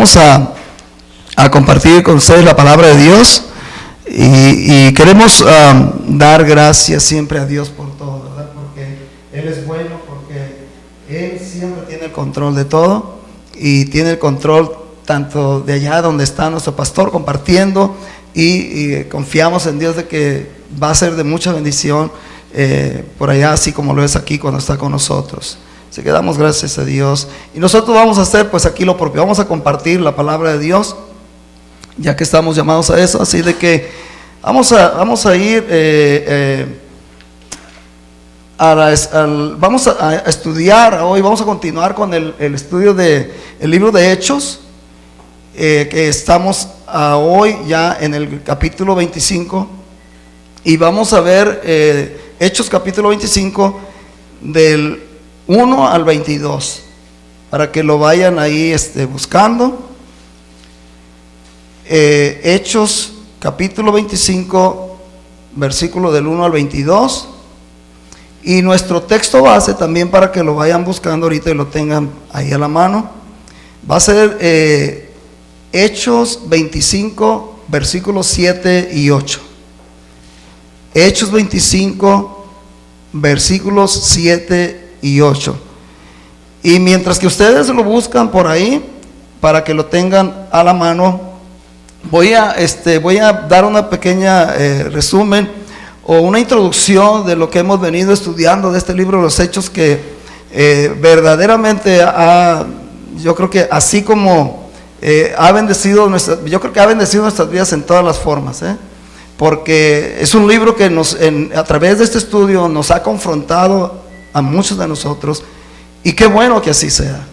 Vamos a compartir con ustedes la palabra de Dios y queremos dar gracias siempre a Dios por todo, ¿verdad? Porque Él es bueno, porque Él siempre tiene el control de todo y tiene el control tanto de allá donde está nuestro pastor compartiendo y confiamos en Dios de que va a ser de mucha bendición por allá, así como lo es aquí cuando está con nosotros. Así que damos gracias a Dios. Y nosotros vamos a hacer pues aquí lo propio. Vamos a compartir la palabra de Dios, ya que estamos llamados a eso. Así de que vamos a ir vamos a estudiar hoy. Vamos a continuar con el estudio del libro de Hechos, que estamos hoy ya en el capítulo 25. Y vamos a ver Hechos capítulo 25 del 1 al 22, para que lo vayan ahí buscando. Hechos capítulo 25, versículo del 1 al 22. Y nuestro texto base también, para que lo vayan buscando ahorita y lo tengan ahí a la mano, va a ser Hechos 25, versículos 7 y 8. Hechos 25, versículos 7 y 8. Y mientras que ustedes lo buscan por ahí, para que lo tengan a la mano, voy a dar una pequeña resumen o una introducción de lo que hemos venido estudiando de este libro de los Hechos, que verdaderamente yo creo que así como ha bendecido nuestras vidas en todas las formas, porque es un libro que a través de este estudio nos ha confrontado a muchos de nosotros, y qué bueno que así sea,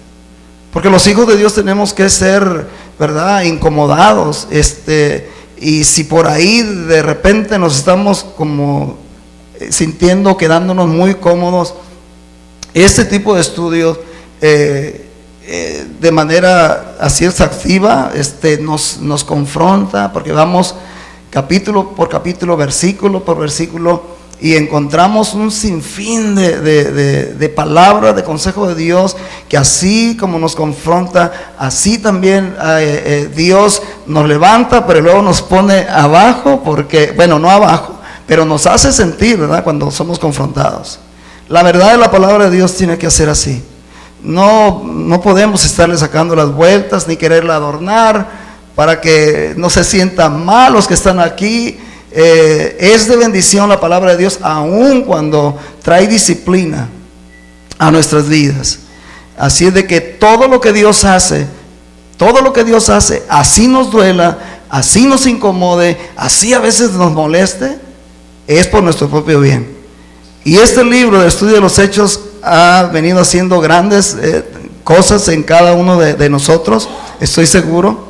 porque los hijos de Dios tenemos que ser, ¿verdad?, incomodados, y si por ahí de repente nos estamos como sintiendo, quedándonos muy cómodos, este tipo de estudios de manera así exhaustiva nos confronta, porque vamos capítulo por capítulo, versículo por versículo, y encontramos un sinfín de palabras, de consejo de Dios, que así como nos confronta, así también Dios nos levanta, pero luego nos pone abajo, porque, bueno, no abajo, pero nos hace sentir, ¿verdad?, cuando somos confrontados. La verdad de la palabra de Dios tiene que ser así. No podemos estarle sacando las vueltas, ni quererla adornar, para que no se sientan mal los que están aquí. Es de bendición la palabra de Dios, aun cuando trae disciplina a nuestras vidas. Así es de que todo lo que Dios hace, así nos duela, así nos incomode, así a veces nos moleste, es por nuestro propio bien. Y este libro de estudio de los Hechos ha venido haciendo grandes cosas en cada uno de nosotros, estoy seguro.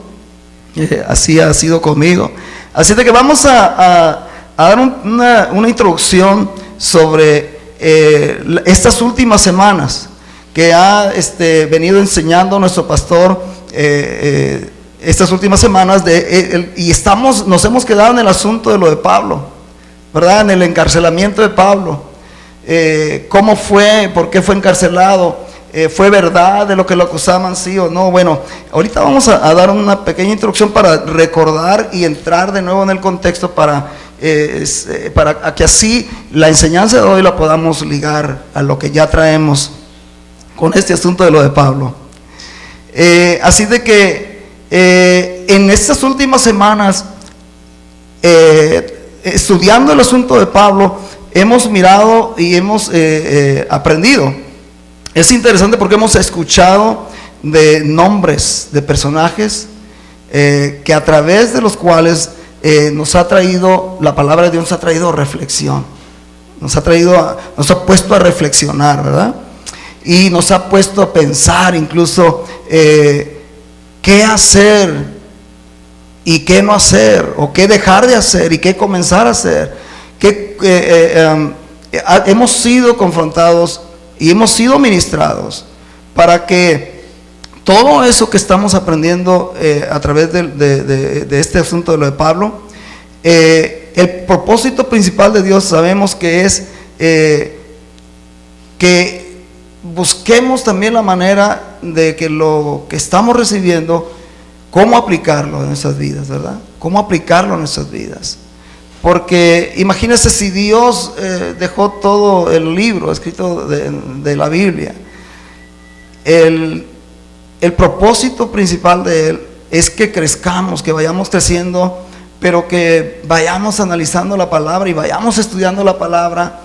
Así ha sido conmigo. Así de que vamos a dar una introducción sobre estas últimas semanas que ha venido enseñando nuestro pastor estas últimas semanas, y nos hemos quedado en el asunto de lo de Pablo, ¿verdad?, en el encarcelamiento de Pablo. ¿Cómo fue? ¿Por qué fue encarcelado? ¿Fue verdad de lo que lo acusaban, sí o no? Bueno, ahorita vamos a dar una pequeña introducción para recordar y entrar de nuevo en el contexto, para que así la enseñanza de hoy la podamos ligar a lo que ya traemos con este asunto de lo de Pablo. Así de que en estas últimas semanas, estudiando el asunto de Pablo, hemos mirado y hemos aprendido. Es interesante porque hemos escuchado de nombres de personajes que a través de los cuales nos ha traído, la palabra de Dios nos ha traído reflexión, nos ha puesto a reflexionar, ¿verdad? Y nos ha puesto a pensar incluso qué hacer y qué no hacer, o qué dejar de hacer y qué comenzar a hacer. Hemos sido confrontados y hemos sido ministrados para que todo eso que estamos aprendiendo a través de este asunto de lo de Pablo, el propósito principal de Dios sabemos que es que busquemos también la manera de que lo que estamos recibiendo cómo aplicarlo en nuestras vidas, ¿verdad? Cómo aplicarlo en nuestras vidas. Porque imagínense si Dios dejó todo el libro escrito de la Biblia. El propósito principal de él es que crezcamos, que vayamos creciendo, pero que vayamos analizando la palabra y vayamos estudiando la palabra,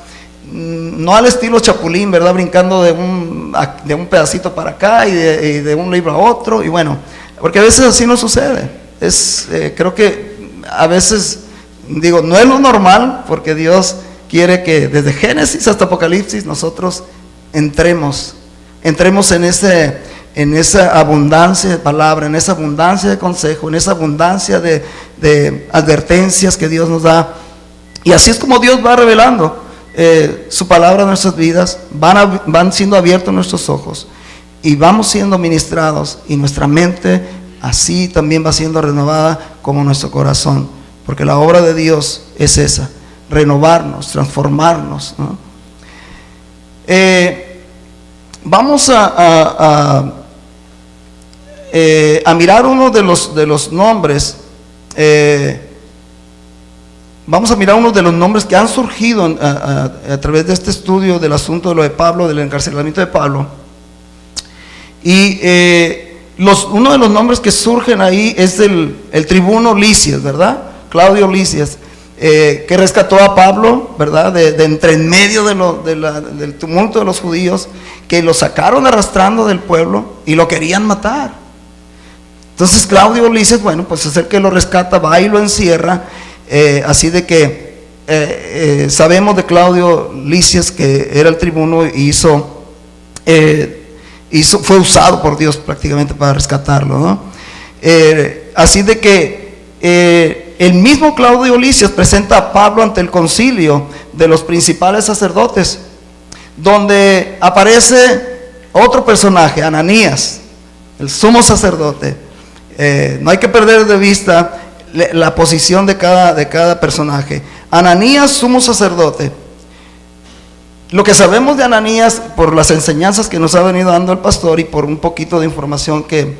no al estilo Chapulín, ¿verdad? Brincando de un pedacito para acá y de un libro a otro, y bueno, porque a veces así no sucede. Creo que a veces, digo, no es lo normal, porque Dios quiere que desde Génesis hasta Apocalipsis nosotros entremos en esa abundancia de palabra, en esa abundancia de consejo, en esa abundancia de advertencias que Dios nos da. Y así es como Dios va revelando su palabra en nuestras vidas, van siendo abiertos nuestros ojos y vamos siendo ministrados, y nuestra mente así también va siendo renovada como nuestro corazón, porque la obra de Dios es esa, renovarnos, transformarnos, ¿no? Vamos a mirar uno de los nombres. Vamos a mirar uno de los nombres que han surgido a través de este estudio del asunto de lo de Pablo, del encarcelamiento de Pablo. Y uno de los nombres que surgen ahí es el tribuno Lisias, ¿verdad? Claudio Lisias, que rescató a Pablo, ¿verdad? De entre en medio del tumulto de los judíos, que lo sacaron arrastrando del pueblo y lo querían matar. Entonces Claudio Lisias, bueno, pues es el que lo rescata, va y lo encierra. Así de que sabemos de Claudio Lisias que era el tribuno y fue usado por Dios prácticamente para rescatarlo, ¿no? Así de que el mismo Claudio Lisias presenta a Pablo ante el concilio de los principales sacerdotes, donde aparece otro personaje, Ananías, el sumo sacerdote. No hay que perder de vista la posición de cada personaje. Ananías, sumo sacerdote. Lo que sabemos de Ananías, por las enseñanzas que nos ha venido dando el pastor y por un poquito de información que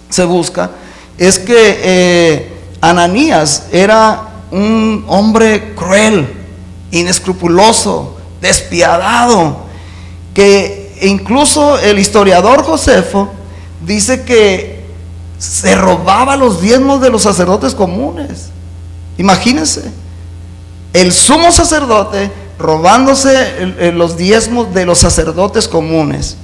se busca, es que Ananías era un hombre cruel, inescrupuloso, despiadado, que incluso el historiador Josefo dice que se robaba los diezmos de los sacerdotes comunes. Imagínense, el sumo sacerdote robándose los diezmos de los sacerdotes comunes.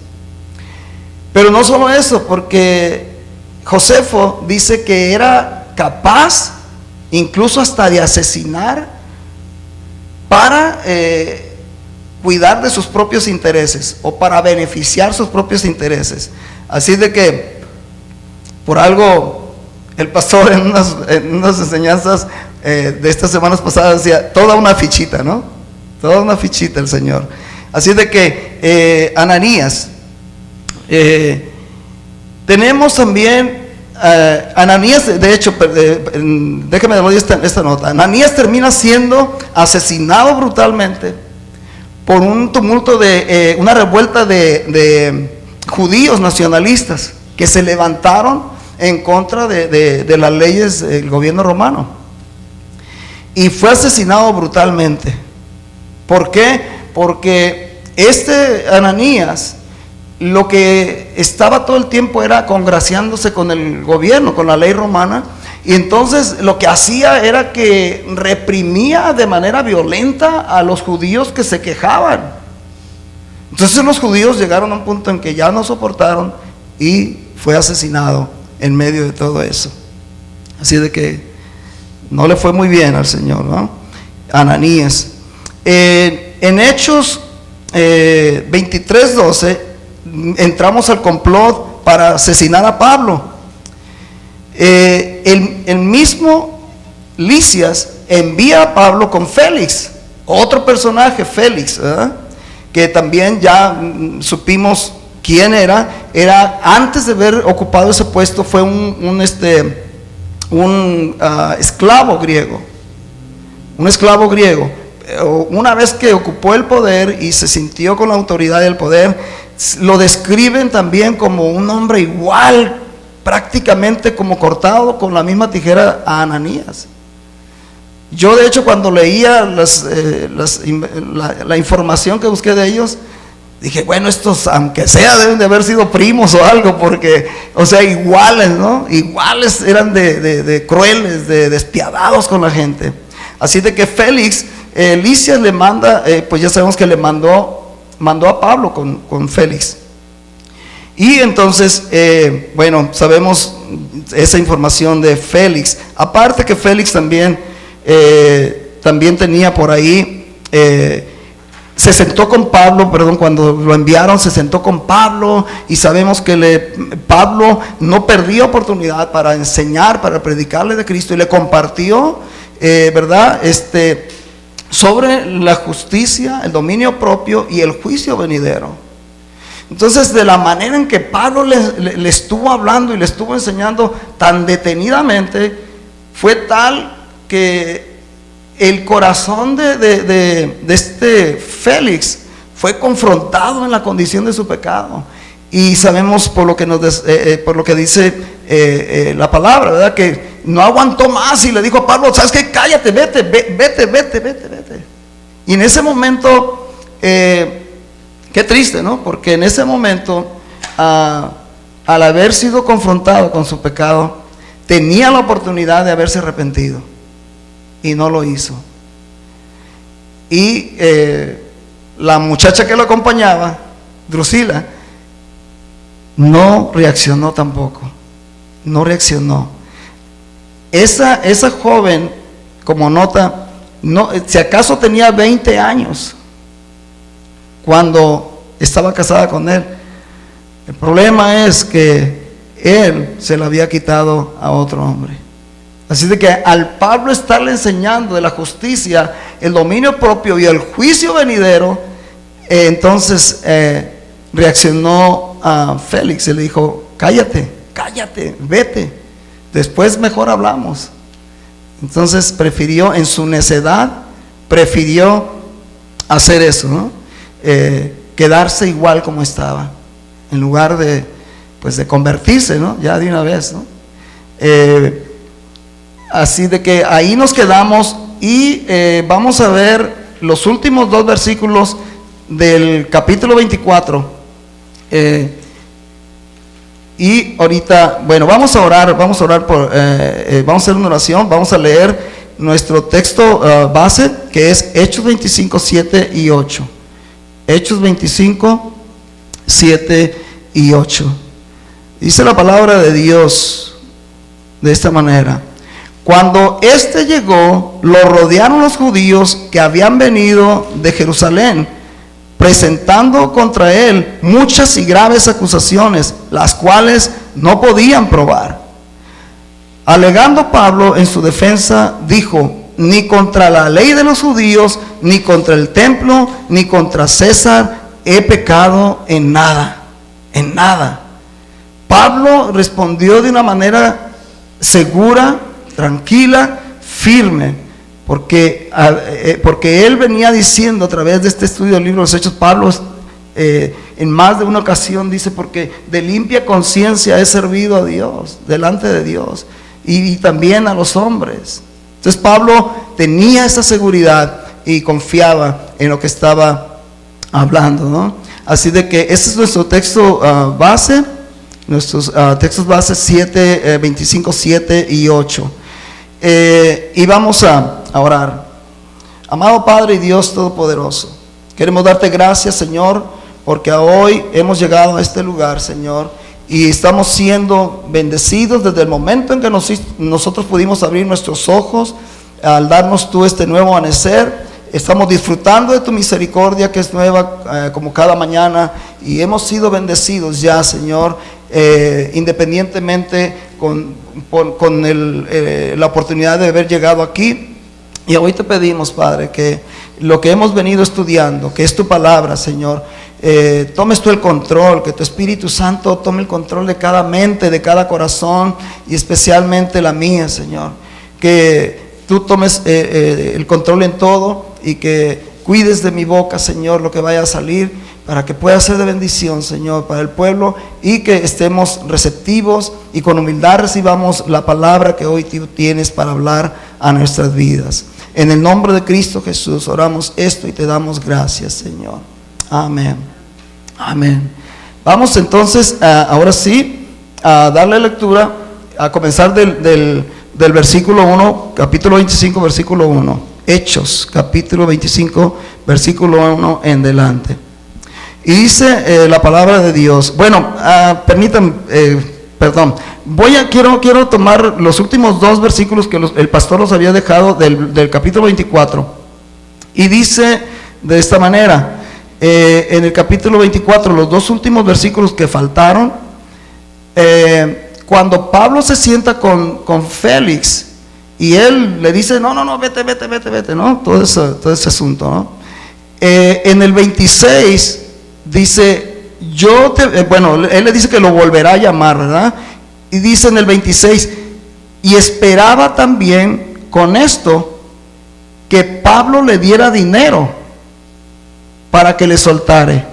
Pero no solo eso, porque Josefo dice que era capaz incluso hasta de asesinar para cuidar de sus propios intereses o para beneficiar sus propios intereses. Así de que por algo el pastor en unas enseñanzas de estas semanas pasadas decía, toda una fichita, ¿no? Toda una fichita el Señor. Así de que Ananías, tenemos también Ananías, de hecho, déjeme darle esta nota. Ananías termina siendo asesinado brutalmente por un tumulto una revuelta de judíos nacionalistas que se levantaron en contra de las leyes del gobierno romano, y fue asesinado brutalmente. ¿Por qué? Porque Ananías lo que estaba todo el tiempo era congraciándose con el gobierno, con la ley romana, y entonces lo que hacía era que reprimía de manera violenta a los judíos que se quejaban. Entonces los judíos llegaron a un punto en que ya no soportaron y fue asesinado en medio de todo eso. Así de que no le fue muy bien al Señor, ¿no? Ananías. En Hechos 23:12 entramos al complot para asesinar a Pablo. El mismo Lisias envía a Pablo con Félix, otro personaje, Félix, ¿verdad? Que también ya supimos quién era antes de haber ocupado ese puesto, fue un esclavo griego. Un esclavo griego. Una vez que ocupó el poder y se sintió con la autoridad del poder, lo describen también como un hombre igual prácticamente como cortado con la misma tijera a Ananías. Yo de hecho cuando leía la información que busqué de ellos, dije, bueno, estos aunque sea deben de haber sido primos o algo, porque, o sea, iguales, ¿no? Iguales eran de crueles, de despiadados con la gente. Así de que Félix, Lisias le manda, pues ya sabemos que le mandó a Pablo con Félix. Y entonces, bueno, sabemos esa información de Félix. Aparte que Félix también tenía por ahí, se sentó con Pablo, cuando lo enviaron se sentó con Pablo, y sabemos que Pablo no perdió oportunidad para enseñar, para predicarle de Cristo, y le compartió, ¿verdad? Sobre la justicia, el dominio propio y el juicio venidero. Entonces, de la manera en que Pablo le estuvo hablando y le estuvo enseñando tan detenidamente, fue tal que el corazón de este Félix fue confrontado en la condición de su pecado. Y sabemos por lo que dice la palabra, ¿verdad? Que no aguantó más y le dijo a Pablo, ¿sabes qué? Cállate, vete. Y en ese momento, qué triste, ¿no? Porque en ese momento, al haber sido confrontado con su pecado, tenía la oportunidad de haberse arrepentido y no lo hizo. Y la muchacha que lo acompañaba, Drusila, no reaccionó tampoco. No reaccionó. Esa joven, como nota, si acaso tenía 20 años cuando estaba casada con él. El problema es que él se la había quitado a otro hombre. Así de que al Pablo estarle enseñando de la justicia, el dominio propio y el juicio venidero, entonces reaccionó a Félix y le dijo, cállate, vete, después mejor hablamos. Entonces prefirió, en su necedad, hacer eso, ¿no? Quedarse igual como estaba, en lugar de convertirse, ¿no? Ya de una vez, ¿no? Así de que ahí nos quedamos y vamos a ver los últimos 2 versículos del capítulo 24. Y ahorita, bueno, vamos a orar vamos a hacer una oración, vamos a leer nuestro texto base, que es Hechos 25, 7 y 8. Hechos 25, 7 y 8. Dice la palabra de Dios de esta manera: cuando éste llegó, lo rodearon los judíos que habían venido de Jerusalén, presentando contra él muchas y graves acusaciones, las cuales no podían probar. Alegando Pablo en su defensa, dijo: ni contra la ley de los judíos, ni contra el templo, ni contra César he pecado en nada, en nada. Pablo respondió de una manera segura, tranquila, firme, porque él venía diciendo a través de este estudio del libro de los Hechos. Pablo en más de una ocasión dice, porque de limpia conciencia he servido a Dios, delante de Dios, y también a los hombres. Entonces Pablo tenía esa seguridad y confiaba en lo que estaba hablando, ¿no? Así de que ese es nuestro texto base, nuestros textos base 25, 7 y 8. Y vamos a orar. Amado Padre y Dios Todopoderoso, queremos darte gracias, Señor, porque hoy hemos llegado a este lugar, Señor, y estamos siendo bendecidos desde el momento en que nosotros pudimos abrir nuestros ojos al darnos tú este nuevo amanecer. Estamos disfrutando de tu misericordia, que es nueva como cada mañana, y hemos sido bendecidos ya, Señor, independientemente con la oportunidad de haber llegado aquí. Y hoy te pedimos, Padre, que lo que hemos venido estudiando, que es tu palabra, Señor, tomes tú el control, que tu Espíritu Santo tome el control de cada mente, de cada corazón, y especialmente la mía, Señor. Que tú tomes el control en todo y que cuides de mi boca, Señor, lo que vaya a salir, para que pueda ser de bendición, Señor, para el pueblo, y que estemos receptivos y con humildad recibamos la palabra que hoy tú tienes para hablar a nuestras vidas. En el nombre de Cristo Jesús oramos esto y te damos gracias, Señor. Amén. Amén. Vamos entonces, ahora sí, a darle lectura, a comenzar del versículo 1, capítulo 25, versículo 1. Hechos, capítulo 25, versículo 1 en delante. Y dice la palabra de Dios. Bueno, permítanme, quiero tomar los últimos dos versículos que el pastor los había dejado del capítulo 24. Y dice de esta manera, en el capítulo 24, los dos últimos versículos que faltaron, cuando Pablo se sienta con Félix, y él le dice, no, vete, ¿no? Todo ese asunto, ¿no? En el 26 dice, él le dice que lo volverá a llamar, ¿verdad? Y dice en el 26, y esperaba también con esto que Pablo le diera dinero para que le soltare.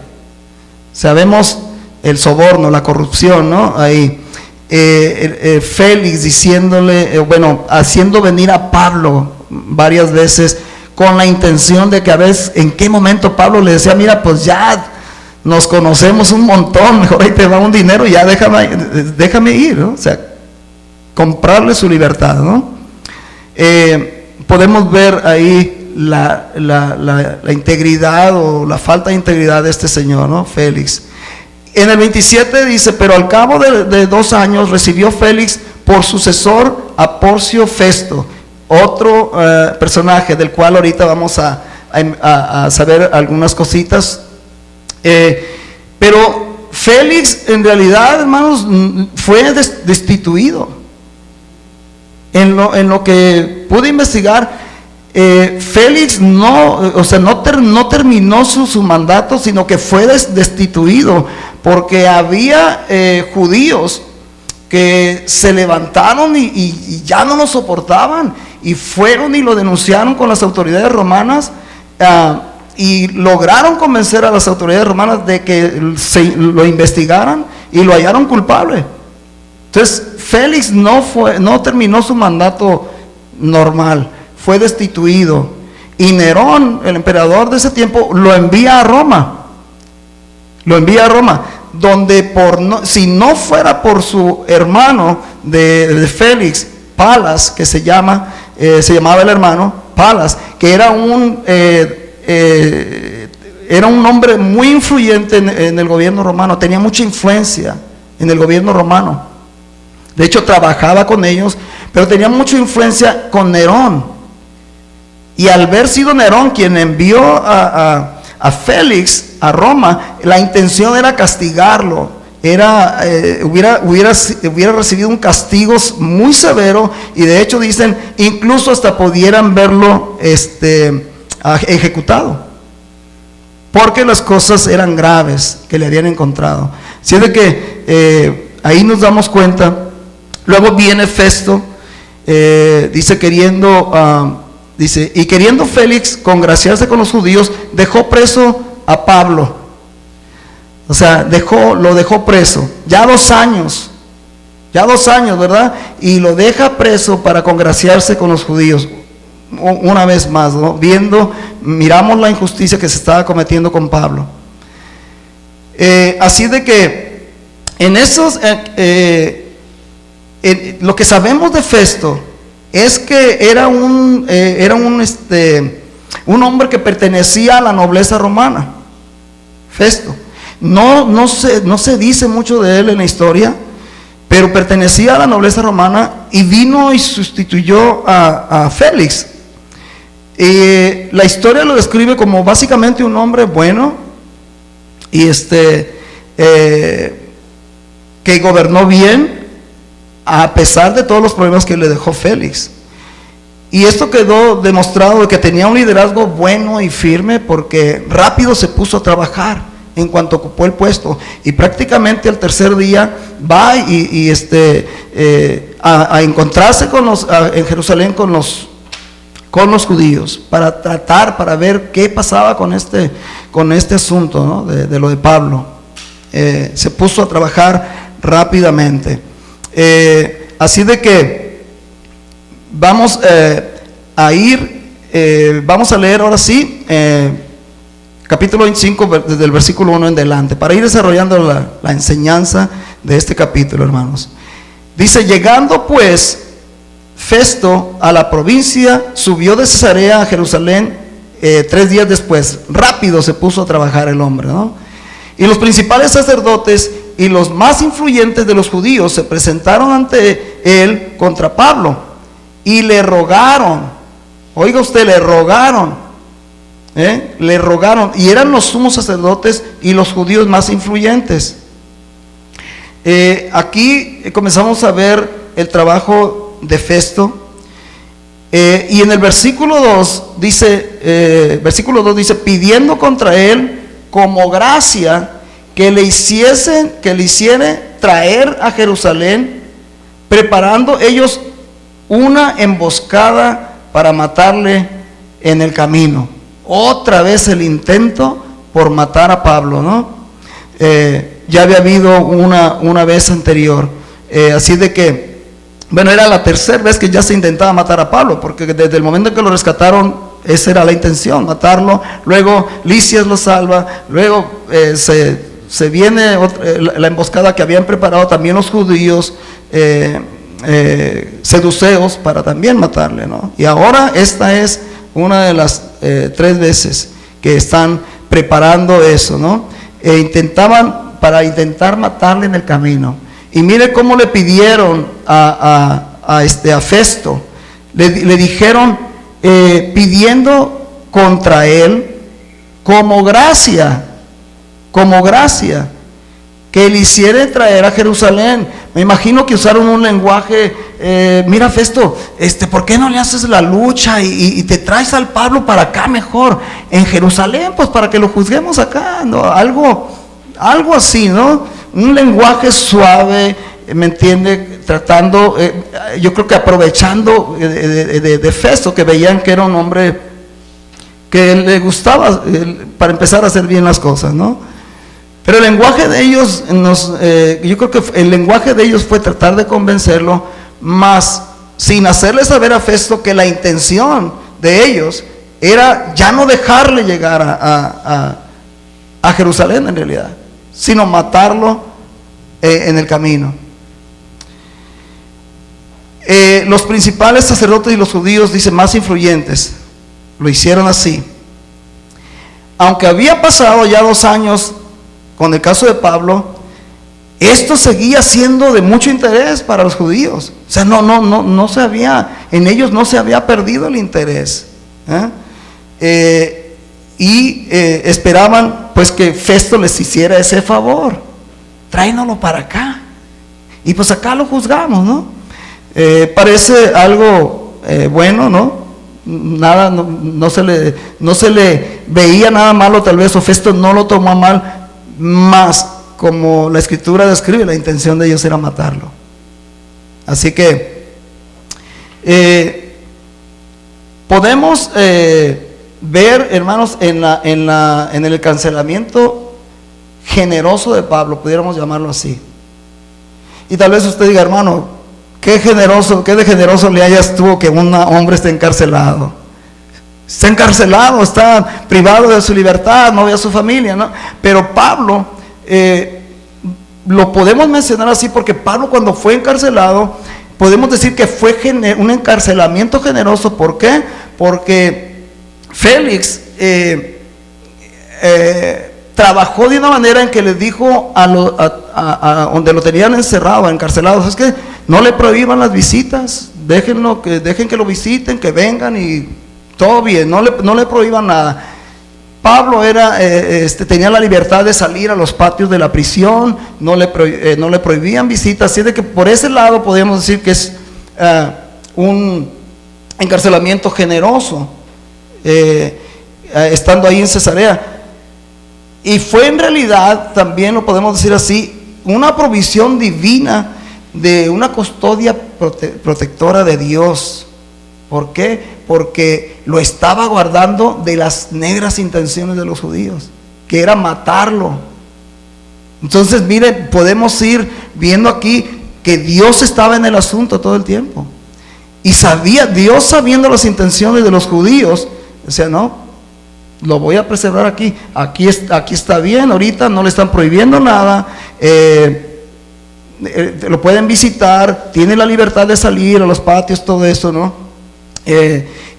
Sabemos el soborno, la corrupción, ¿no? Ahí. Félix diciéndole, haciendo venir a Pablo varias veces con la intención de que a veces, en qué momento Pablo le decía, mira, pues ya nos conocemos un montón, mejor ahí te va un dinero y ya déjame ir, ¿no? O sea, comprarle su libertad, ¿no? Podemos ver ahí la integridad o la falta de integridad de este señor, ¿no? Félix. En el 27 dice, pero al cabo de 2 años recibió Félix por sucesor a Porcio Festo, otro personaje del cual ahorita vamos a saber algunas cositas. Pero Félix en realidad, hermanos, fue destituido. En lo que pude investigar, Félix no terminó su mandato, sino que fue destituido, porque había judíos que se levantaron y ya no lo soportaban, y fueron y lo denunciaron con las autoridades romanas, y lograron convencer a las autoridades romanas de que lo investigaran y lo hallaron culpable. Entonces Félix no terminó su mandato normal, fue destituido, y Nerón, el emperador de ese tiempo, lo envía a Roma, donde si no fuera por su hermano de Félix, Palas, que se llamaba el hermano Palas, que era un hombre muy influyente en el gobierno romano, tenía mucha influencia en el gobierno romano, de hecho trabajaba con ellos, pero tenía mucha influencia con Nerón. Y al haber sido Nerón quien envió a Félix a Roma, la intención era castigarlo, hubiera recibido un castigo muy severo, y de hecho dicen, incluso hasta pudieran verlo ejecutado, porque las cosas eran graves que le habían encontrado. Así es de que ahí nos damos cuenta. Luego viene Festo, dice, queriendo Félix congraciarse con los judíos, dejó preso a Pablo. O sea, lo dejó preso, ya 2 años, ¿verdad? Y lo deja preso para congraciarse con los judíos. Una vez más, ¿no? Miramos la injusticia que se estaba cometiendo con Pablo. Así de que en esos, lo que sabemos de Festo es que era un hombre que pertenecía a la nobleza romana, Festo. No se dice mucho de él en la historia, pero pertenecía a la nobleza romana y vino y sustituyó a Félix. La historia lo describe como básicamente un hombre bueno y que gobernó bien a pesar de todos los problemas que le dejó Félix. Y esto quedó demostrado de que tenía un liderazgo bueno y firme, porque rápido se puso a trabajar en cuanto ocupó el puesto, y prácticamente al tercer día va a encontrarse en Jerusalén con los con los judíos para tratar, para ver qué pasaba con este asunto, ¿no? de lo de Pablo. Se puso a trabajar rápidamente. Así de que vamos a ir, vamos a leer ahora sí capítulo 25 desde el versículo 1 en adelante, para ir desarrollando la enseñanza de este capítulo, hermanos. Dice: llegando pues Festo a la provincia, subió de Cesarea a Jerusalén 3 días después. Rápido se puso a trabajar el hombre, ¿no? Y los principales sacerdotes y los más influyentes de los judíos se presentaron ante él contra Pablo y le rogaron. Oiga usted, le rogaron, y eran los sumos sacerdotes y los judíos más influyentes. Aquí comenzamos a ver el trabajo de Festo, y en el versículo 2 dice, pidiendo contra él como gracia que le hiciere traer a Jerusalén, preparando ellos una emboscada para matarle en el camino. Otra vez el intento por matar a Pablo, ¿no? Ya había habido una vez anterior, así de que, bueno, era la tercera vez que ya se intentaba matar a Pablo, porque desde el momento en que lo rescataron, esa era la intención, matarlo. Luego Lisias lo salva, luego se viene la emboscada que habían preparado también los judíos, seduceos, para también matarle, ¿no? Y ahora esta es una de las 3 veces que están preparando eso, ¿no? Para intentar matarle en el camino. Y mire cómo le pidieron a Festo. Le dijeron, pidiendo contra él como gracia, que le hiciera traer a Jerusalén. Me imagino que usaron un lenguaje, mira Festo, ¿por qué no le haces la lucha y te traes al Pablo para acá mejor, en Jerusalén, pues para que lo juzguemos acá, ¿no? Algo así, ¿no? Un lenguaje suave, ¿me entiende? Tratando, yo creo que aprovechando de Festo, que veían que era un hombre que le gustaba, para empezar a hacer bien las cosas, ¿no? Pero el lenguaje de ellos, yo creo que el lenguaje de ellos fue tratar de convencerlo, más sin hacerle saber a Festo que la intención de ellos era ya no dejarle llegar a Jerusalén en realidad, sino matarlo en el camino. Los principales sacerdotes y los judíos, dice, más influyentes, lo hicieron así. Aunque había pasado ya 2 años con el caso de Pablo, esto seguía siendo de mucho interés para los judíos. O sea, en ellos no se había perdido el interés, y esperaban pues que Festo les hiciera ese favor: tráenlo para acá y pues acá lo juzgamos, ¿no? Parece algo bueno, ¿no? Nada, no se le veía nada malo, tal vez, o Festo no lo tomó mal, más como la escritura describe, la intención de ellos era matarlo. Así que podemos ver, hermanos, en el cancelamiento generoso de Pablo, pudiéramos llamarlo así. Y tal vez usted diga, hermano, qué de generoso le hayas tú que un hombre esté encarcelado. Está encarcelado, está privado de su libertad, no ve a su familia, ¿no? Pero Pablo, lo podemos mencionar así porque Pablo, cuando fue encarcelado, podemos decir que fue un encarcelamiento generoso. ¿Por qué? Porque Félix trabajó de una manera en que le dijo a donde lo tenían encerrado, encarcelado, es que no le prohíban las visitas, dejen que lo visiten, que vengan y todo bien, no le prohíban nada. Pablo tenía la libertad de salir a los patios de la prisión, no le prohibían visitas, así de que por ese lado podríamos decir que es un encarcelamiento generoso, estando ahí en Cesarea. Y fue en realidad, también lo podemos decir así, una provisión divina de una custodia protectora de Dios ¿Por qué? Porque lo estaba guardando de las negras intenciones de los judíos, que era matarlo. Entonces, miren, podemos ir viendo aquí que Dios estaba en el asunto todo el tiempo. Y Dios sabiendo las intenciones de los judíos, decía, no, lo voy a preservar aquí. Aquí está bien, ahorita no le están prohibiendo nada. Lo pueden visitar, tiene la libertad de salir a los patios, todo eso, ¿no?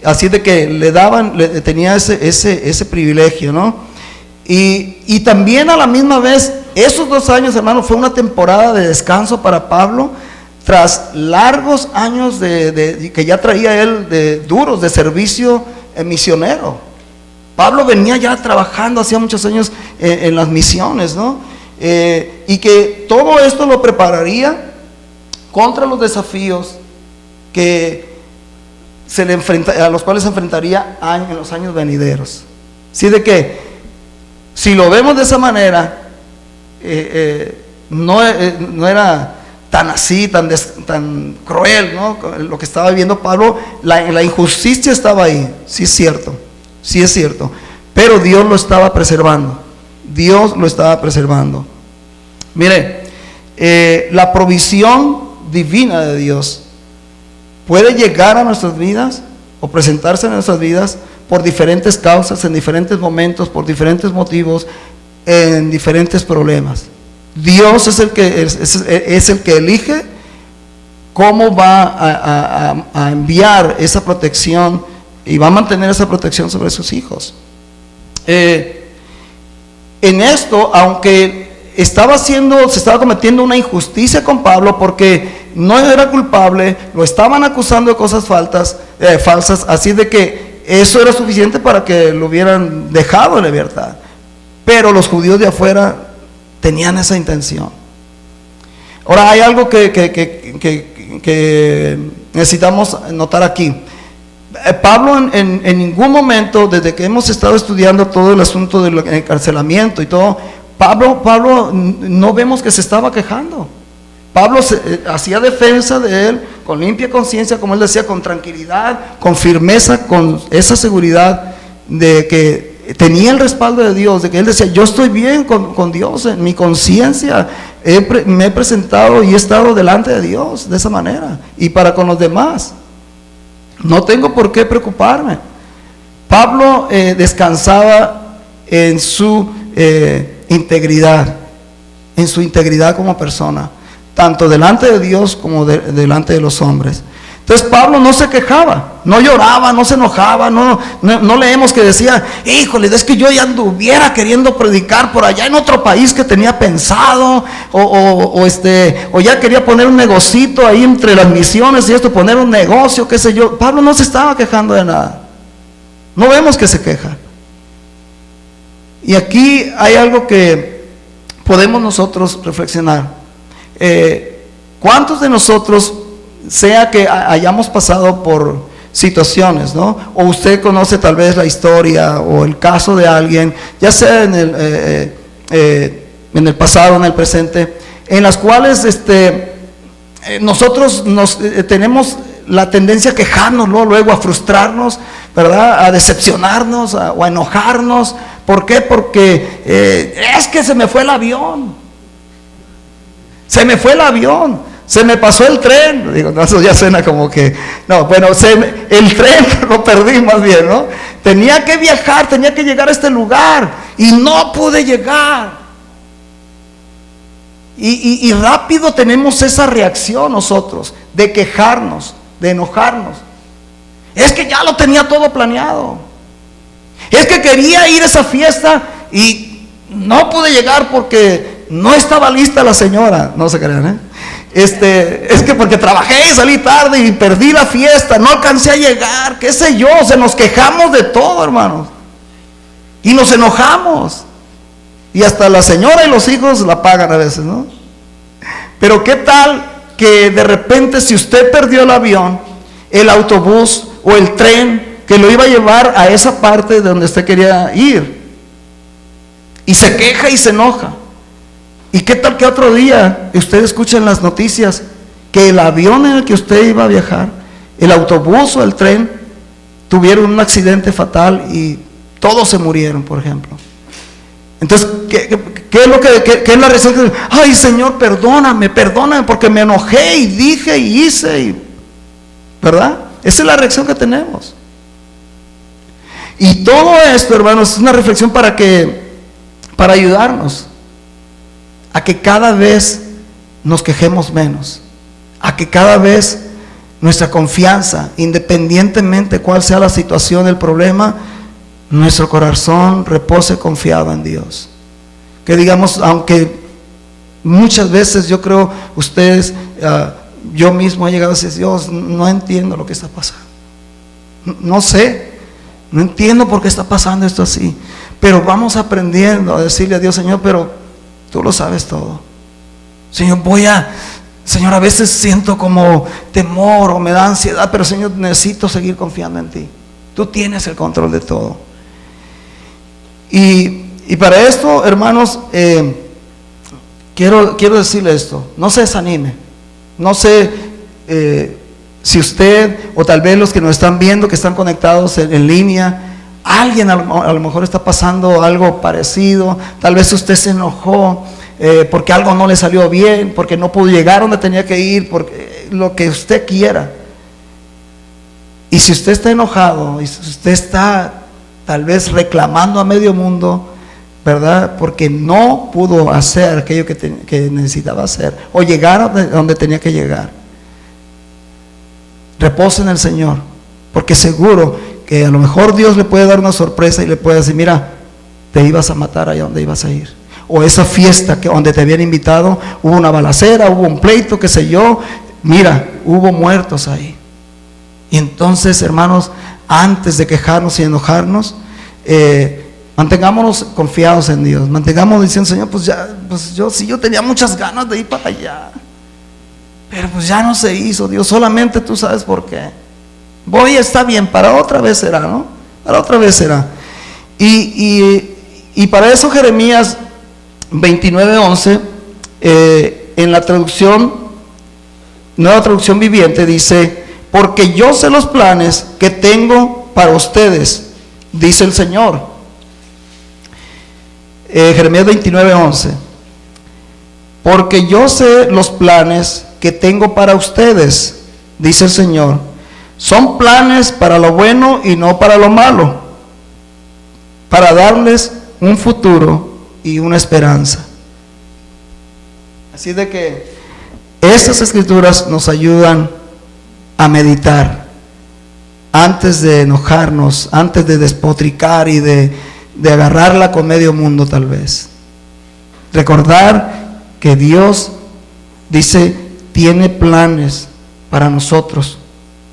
Así de que tenía ese privilegio, ¿no? Y también a la misma vez, esos 2 años, hermano, fue una temporada de descanso para Pablo, tras largos años que ya traía él de duros de servicio misionero. Pablo venía ya trabajando hacía muchos años en las misiones, ¿no? Y que todo esto lo prepararía contra los desafíos a los cuales se enfrentaría en los años venideros. Así de que, si lo vemos de esa manera, no era tan así, tan cruel, ¿no? Lo que estaba viviendo Pablo, la injusticia estaba ahí, sí es cierto, pero Dios lo estaba preservando. Mire, la provisión divina de Dios puede llegar a nuestras vidas o presentarse en nuestras vidas por diferentes causas, en diferentes momentos, por diferentes motivos, en diferentes problemas. Dios es el que elige cómo va a enviar esa protección y va a mantener esa protección sobre sus hijos. En esto, aunque se estaba cometiendo una injusticia con Pablo, porque no era culpable, lo estaban acusando de cosas falsas, así de que eso era suficiente para que lo hubieran dejado en libertad. Pero los judíos de afuera tenían esa intención. Ahora hay algo que necesitamos notar aquí. Pablo en ningún momento, desde que hemos estado estudiando todo el asunto del encarcelamiento y todo, Pablo no vemos que se estaba quejando. Pablo hacía defensa de él con limpia conciencia, como él decía, con tranquilidad, con firmeza, con esa seguridad de que tenía el respaldo de Dios, de que él decía, yo estoy bien con Dios, en mi conciencia me he presentado y he estado delante de Dios de esa manera, y para con los demás no tengo por qué preocuparme. Pablo descansaba en su integridad como persona, tanto delante de Dios como delante de los hombres. Entonces Pablo no se quejaba, no lloraba, no se enojaba, no leemos que decía, híjole, es que yo ya anduviera queriendo predicar por allá en otro país que tenía pensado, o ya quería poner un negocito ahí entre las misiones y esto, poner un negocio, qué sé yo. Pablo no se estaba quejando de nada, no vemos que se queja. Y aquí hay algo que podemos nosotros reflexionar. ¿Cuántos de nosotros, sea que hayamos pasado por situaciones, ¿no? O usted conoce tal vez la historia o el caso de alguien, ya sea en el pasado, en el presente, en las cuales nosotros tenemos la tendencia a quejarnos, ¿no? Luego a frustrarnos, ¿verdad? A decepcionarnos o a enojarnos. ¿Por qué? Porque es que se me fue el avión. Se me fue el avión, se me pasó el tren. Digo, no, eso ya suena como que, no, bueno, el tren lo perdí más bien, ¿no? Tenía que viajar, tenía que llegar a este lugar y no pude llegar. Y rápido tenemos esa reacción nosotros, de quejarnos, de enojarnos. Es que ya lo tenía todo planeado. Es que quería ir a esa fiesta y no pude llegar porque no estaba lista la señora. No se crean, es que porque trabajé y salí tarde y perdí la fiesta, no alcancé a llegar, qué sé yo. Se nos quejamos de todo, hermanos, y nos enojamos, y hasta la señora y los hijos la pagan a veces, ¿no? Pero qué tal que de repente, si usted perdió el avión, el autobús o el tren que lo iba a llevar a esa parte de donde usted quería ir, y se queja y se enoja? ¿Y qué tal que otro día usted escucha en las noticias que el avión en el que usted iba a viajar el autobús o el tren tuvieron un accidente fatal y todos se murieron, por ejemplo. Entonces, ¿qué es la reacción? Ay, Señor, perdóname porque me enojé y dije y hice, ¿verdad? Esa es la reacción que tenemos. Y todo esto, hermanos, es una reflexión para ayudarnos a que cada vez nos quejemos menos, a que cada vez nuestra confianza, independientemente cuál sea la situación, el problema, nuestro corazón repose confiado en Dios. Que digamos, aunque muchas veces yo creo ustedes, yo mismo he llegado a decir, Dios, no entiendo lo que está pasando, no sé, no entiendo por qué está pasando esto así, pero vamos aprendiendo a decirle a Dios, Señor, pero tú lo sabes todo. Señor, Señor, a veces siento como temor o me da ansiedad, pero Señor, necesito seguir confiando en ti. Tú tienes el control de todo. Y para esto, hermanos, quiero decirle esto: no se desanime. No sé si usted, o tal vez los que nos están viendo, que están conectados en línea, alguien a lo mejor está pasando algo parecido. Tal vez usted se enojó porque algo no le salió bien, porque no pudo llegar donde tenía que ir, porque lo que usted quiera. Y si usted está enojado, y si usted está tal vez reclamando a medio mundo, ¿verdad? Porque no pudo hacer aquello que necesitaba hacer, o llegar a donde tenía que llegar, repose en el Señor, porque seguro que a lo mejor Dios le puede dar una sorpresa y le puede decir, mira, te ibas a matar allá donde ibas a ir, o esa fiesta donde te habían invitado, hubo una balacera, hubo un pleito, qué sé yo, mira, hubo muertos ahí. Y entonces, hermanos, antes de quejarnos y enojarnos, mantengámonos confiados en Dios, mantengamos diciendo, Señor, yo tenía muchas ganas de ir para allá, pero pues ya no se hizo, Dios, solamente tú sabes por qué. Está bien, para otra vez será, ¿no? Para otra vez será. Y para eso Jeremías 29:11, en la Nueva Traducción Viviente, dice: porque yo sé los planes que tengo para ustedes, dice el Señor. Jeremías 29:11, porque yo sé los planes que tengo para ustedes, dice el Señor, son planes para lo bueno y no para lo malo, para darles un futuro y una esperanza. Así de que estas escrituras nos ayudan a meditar antes de enojarnos, antes de despotricar y de agarrarla con medio mundo tal vez. Recordar que Dios dice, tiene planes para nosotros,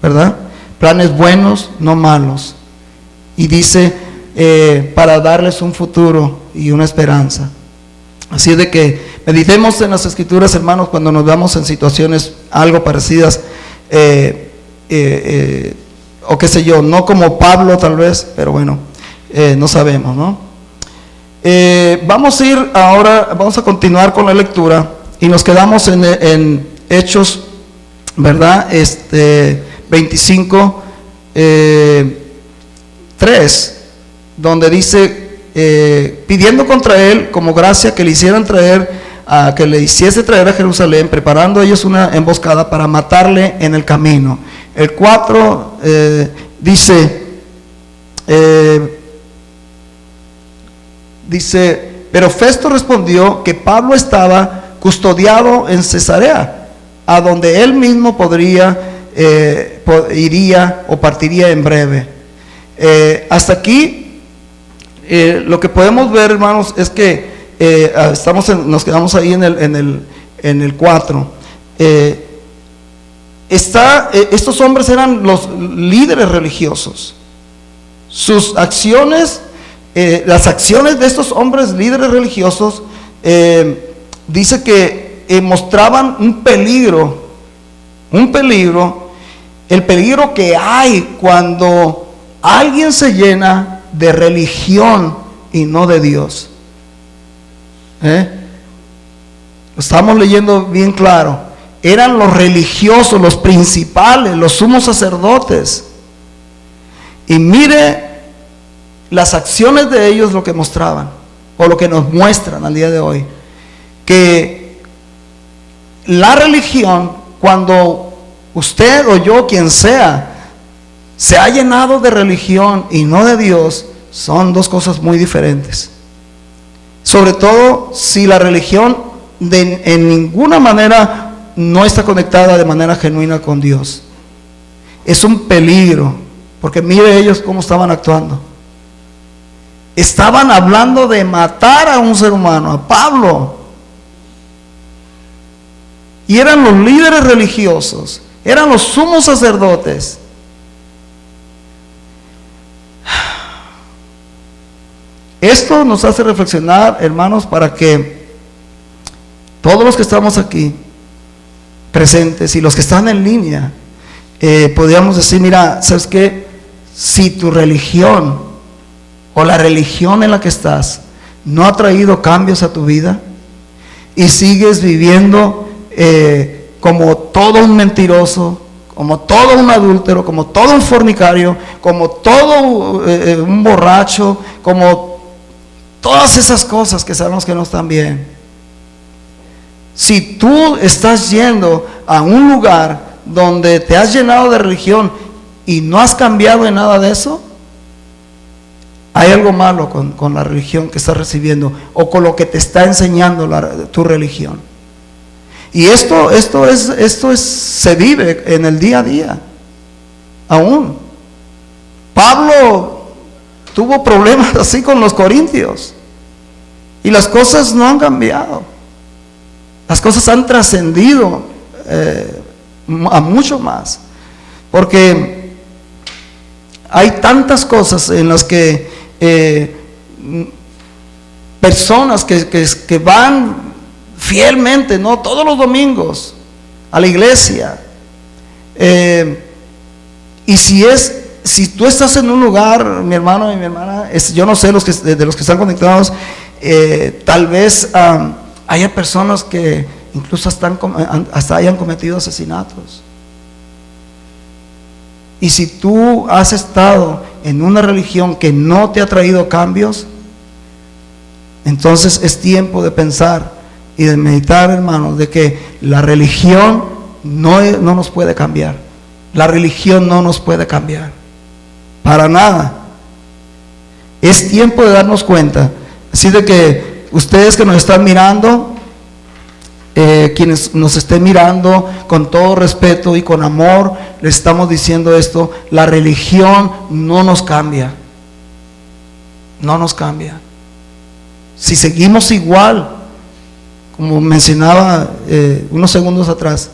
¿verdad? Planes buenos, no malos. Y dice, para darles un futuro y una esperanza. Así de que meditemos en las escrituras, hermanos, cuando nos veamos en situaciones algo parecidas, o qué sé yo, no como Pablo tal vez, pero bueno, no sabemos, ¿no? Vamos a ir ahora, vamos a continuar con la lectura y nos quedamos en Hechos, ¿verdad? 25, 3, donde dice, pidiendo contra él como gracia que le hicieran que le hiciese traer a Jerusalén, preparando ellos una emboscada para matarle en el camino. El 4 dice, pero Festo respondió que Pablo estaba custodiado en Cesarea, a donde él mismo iría o partiría en breve. Hasta aquí lo que podemos ver, hermanos, es que nos quedamos ahí en el 4. Estos hombres eran los líderes religiosos. Sus acciones, las acciones de estos hombres líderes religiosos, dice que mostraban un peligro, el peligro que hay cuando alguien se llena de religión y no de Dios. Lo estamos leyendo bien claro. eran los religiosos, los principales, los sumos sacerdotes. Y mire las acciones de ellos, lo que mostraban, o lo que nos muestran al día de hoy, que la religión, cuando usted o yo, quien sea, se ha llenado de religión y no de Dios, son dos cosas muy diferentes. Sobre todo si la religión en ninguna manera no está conectada de manera genuina con Dios. Es un peligro, porque mire ellos cómo estaban actuando. Estaban hablando de matar a un ser humano, a Pablo. Y eran los líderes religiosos, eran los sumos sacerdotes. Esto nos hace reflexionar, hermanos, para que todos los que estamos aquí presentes y los que están en línea, podríamos decir, mira, ¿sabes qué? Si tu religión o la religión en la que estás no ha traído cambios a tu vida y sigues viviendo como todo un mentiroso, como todo un adúltero, como todo un fornicario, como todo un borracho, como todas esas cosas que sabemos que no están bien. Si tú estás yendo a un lugar donde te has llenado de religión y no has cambiado en nada de eso, hay algo malo con la religión que estás recibiendo o con lo que te está enseñando tu religión. Y esto se vive en el día a día. Aún Pablo tuvo problemas así con los corintios y las cosas no han cambiado. Las cosas han trascendido a mucho más, porque hay tantas cosas en las que personas que van fielmente, ¿no?, todos los domingos a la iglesia, y si tú estás en un lugar, mi hermano y mi hermana, yo no sé de los que están conectados, tal vez haya personas que incluso hasta hayan cometido asesinatos. Y si tú has estado en una religión que no te ha traído cambios, entonces es tiempo de pensar y de meditar, hermanos, de que la religión no nos puede cambiar. La religión no nos puede cambiar para nada. Es tiempo de darnos cuenta. Así de que ustedes que nos están mirando, quienes nos estén mirando, con todo respeto y con amor, les estamos diciendo esto: la religión no nos cambia. No nos cambia. Si seguimos igual, como mencionaba unos segundos atrás,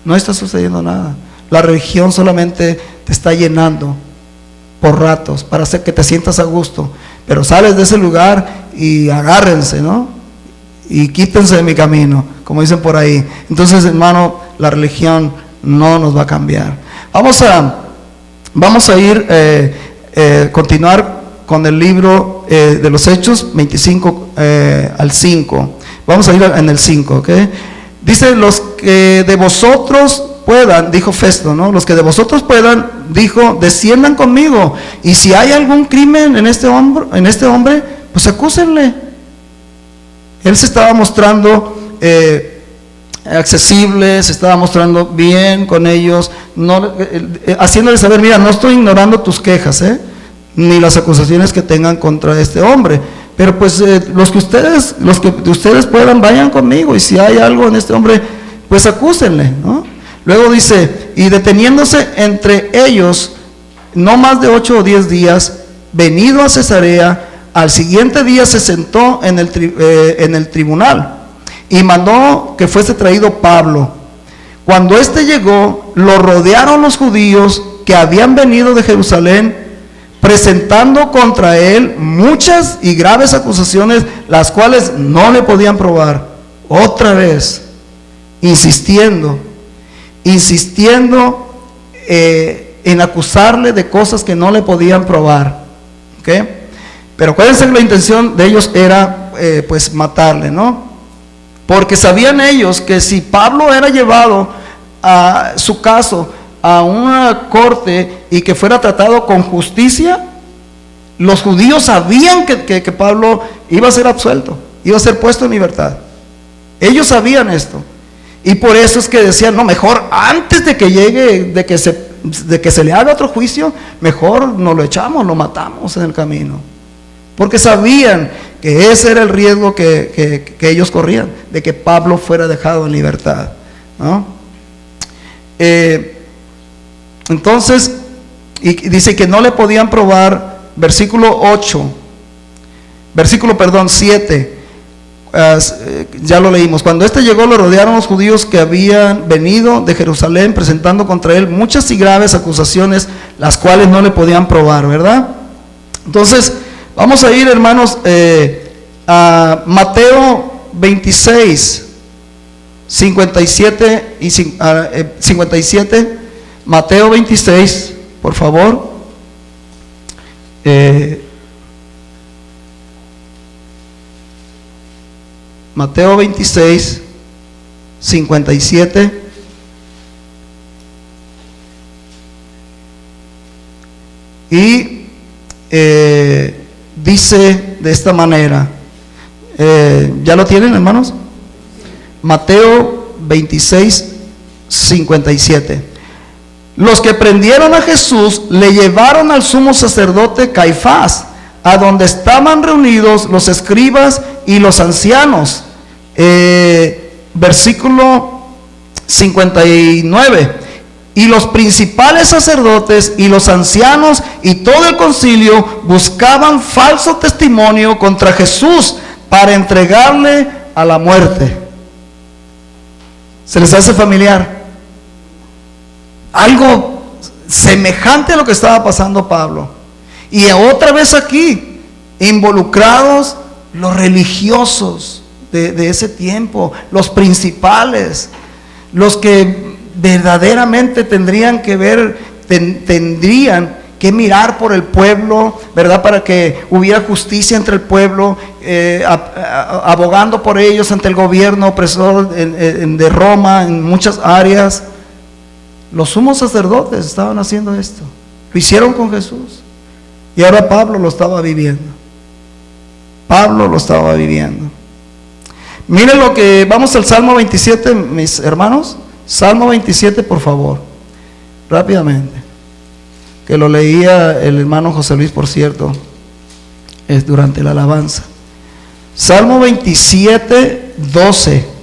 no está sucediendo nada. La religión solamente te está llenando por ratos para hacer que te sientas a gusto, pero sales de ese lugar y agárrense, ¿no? Y quítense de mi camino, como dicen por ahí. Entonces, hermano, la religión no nos va a cambiar. Vamos a ir continuar con el libro de los Hechos 25 al 5. Vamos a ir en el 5, ¿ok? Dice: los que de vosotros puedan, dijo Festo, ¿no? Los que de vosotros puedan, dijo, desciendan conmigo, y si hay algún crimen en este hombre, pues acúsenle. Él se estaba mostrando accesible, se estaba mostrando bien con ellos, haciéndoles saber: mira, no estoy ignorando tus quejas, ni las acusaciones que tengan contra este hombre, pero pues los que de ustedes puedan, vayan conmigo, y si hay algo en este hombre, pues acúsenle, ¿no? Luego dice: y deteniéndose entre ellos no más de 8 o 10 días, venido a Cesarea, al siguiente día se sentó en el tribunal y mandó que fuese traído Pablo. Cuando éste llegó, lo rodearon los judíos que habían venido de Jerusalén, presentando contra él muchas y graves acusaciones, las cuales no le podían probar. Otra vez, insistiendo en acusarle de cosas que no le podían probar, ¿ok? Pero acuérdense que la intención de ellos era pues matarle, ¿no? porque sabían ellos que si Pablo era llevado a su caso a una corte y que fuera tratado con justicia, los judíos sabían que Pablo iba a ser absuelto, iba a ser puesto en libertad. Ellos sabían esto, y por eso es que decían, no, mejor antes de que llegue, de que se le haga otro juicio, mejor nos lo echamos, lo matamos en el camino, porque sabían que ese era el riesgo que ellos corrían, de que Pablo fuera dejado en libertad, ¿no? Entonces, y dice que no le podían probar, versículo 7, ya lo leímos. Cuando éste llegó, lo rodearon los judíos que habían venido de Jerusalén, presentando contra él muchas y graves acusaciones, las cuales no le podían probar, ¿verdad? Entonces, vamos a ir, hermanos, a Mateo 26, 57 y 57. Mateo 26, por favor. Mateo 26, 57. Y dice de esta manera, ¿ya lo tienen, hermanos? Mateo 26, 57. Los que prendieron a Jesús le llevaron al sumo sacerdote Caifás, a donde estaban reunidos los escribas y los ancianos. Versículo 59. Y los principales sacerdotes y los ancianos y todo el concilio buscaban falso testimonio contra Jesús para entregarle a la muerte. ¿Se les hace familiar? Algo semejante a lo que estaba pasando Pablo. Y otra vez aquí, involucrados los religiosos de ese tiempo, los principales, los que verdaderamente tendrían que ver, tendrían que mirar por el pueblo, ¿verdad? Para que hubiera justicia entre el pueblo, abogando por ellos ante el gobierno opresor de Roma en muchas áreas. Los sumos sacerdotes estaban haciendo esto, lo hicieron con Jesús, y ahora Pablo lo estaba viviendo. Pablo lo estaba viviendo. Miren lo que, vamos al Salmo 27, mis hermanos. Salmo 27, por favor, rápidamente, que lo leía el hermano José Luis, por cierto, es durante la alabanza. Salmo 27, 12.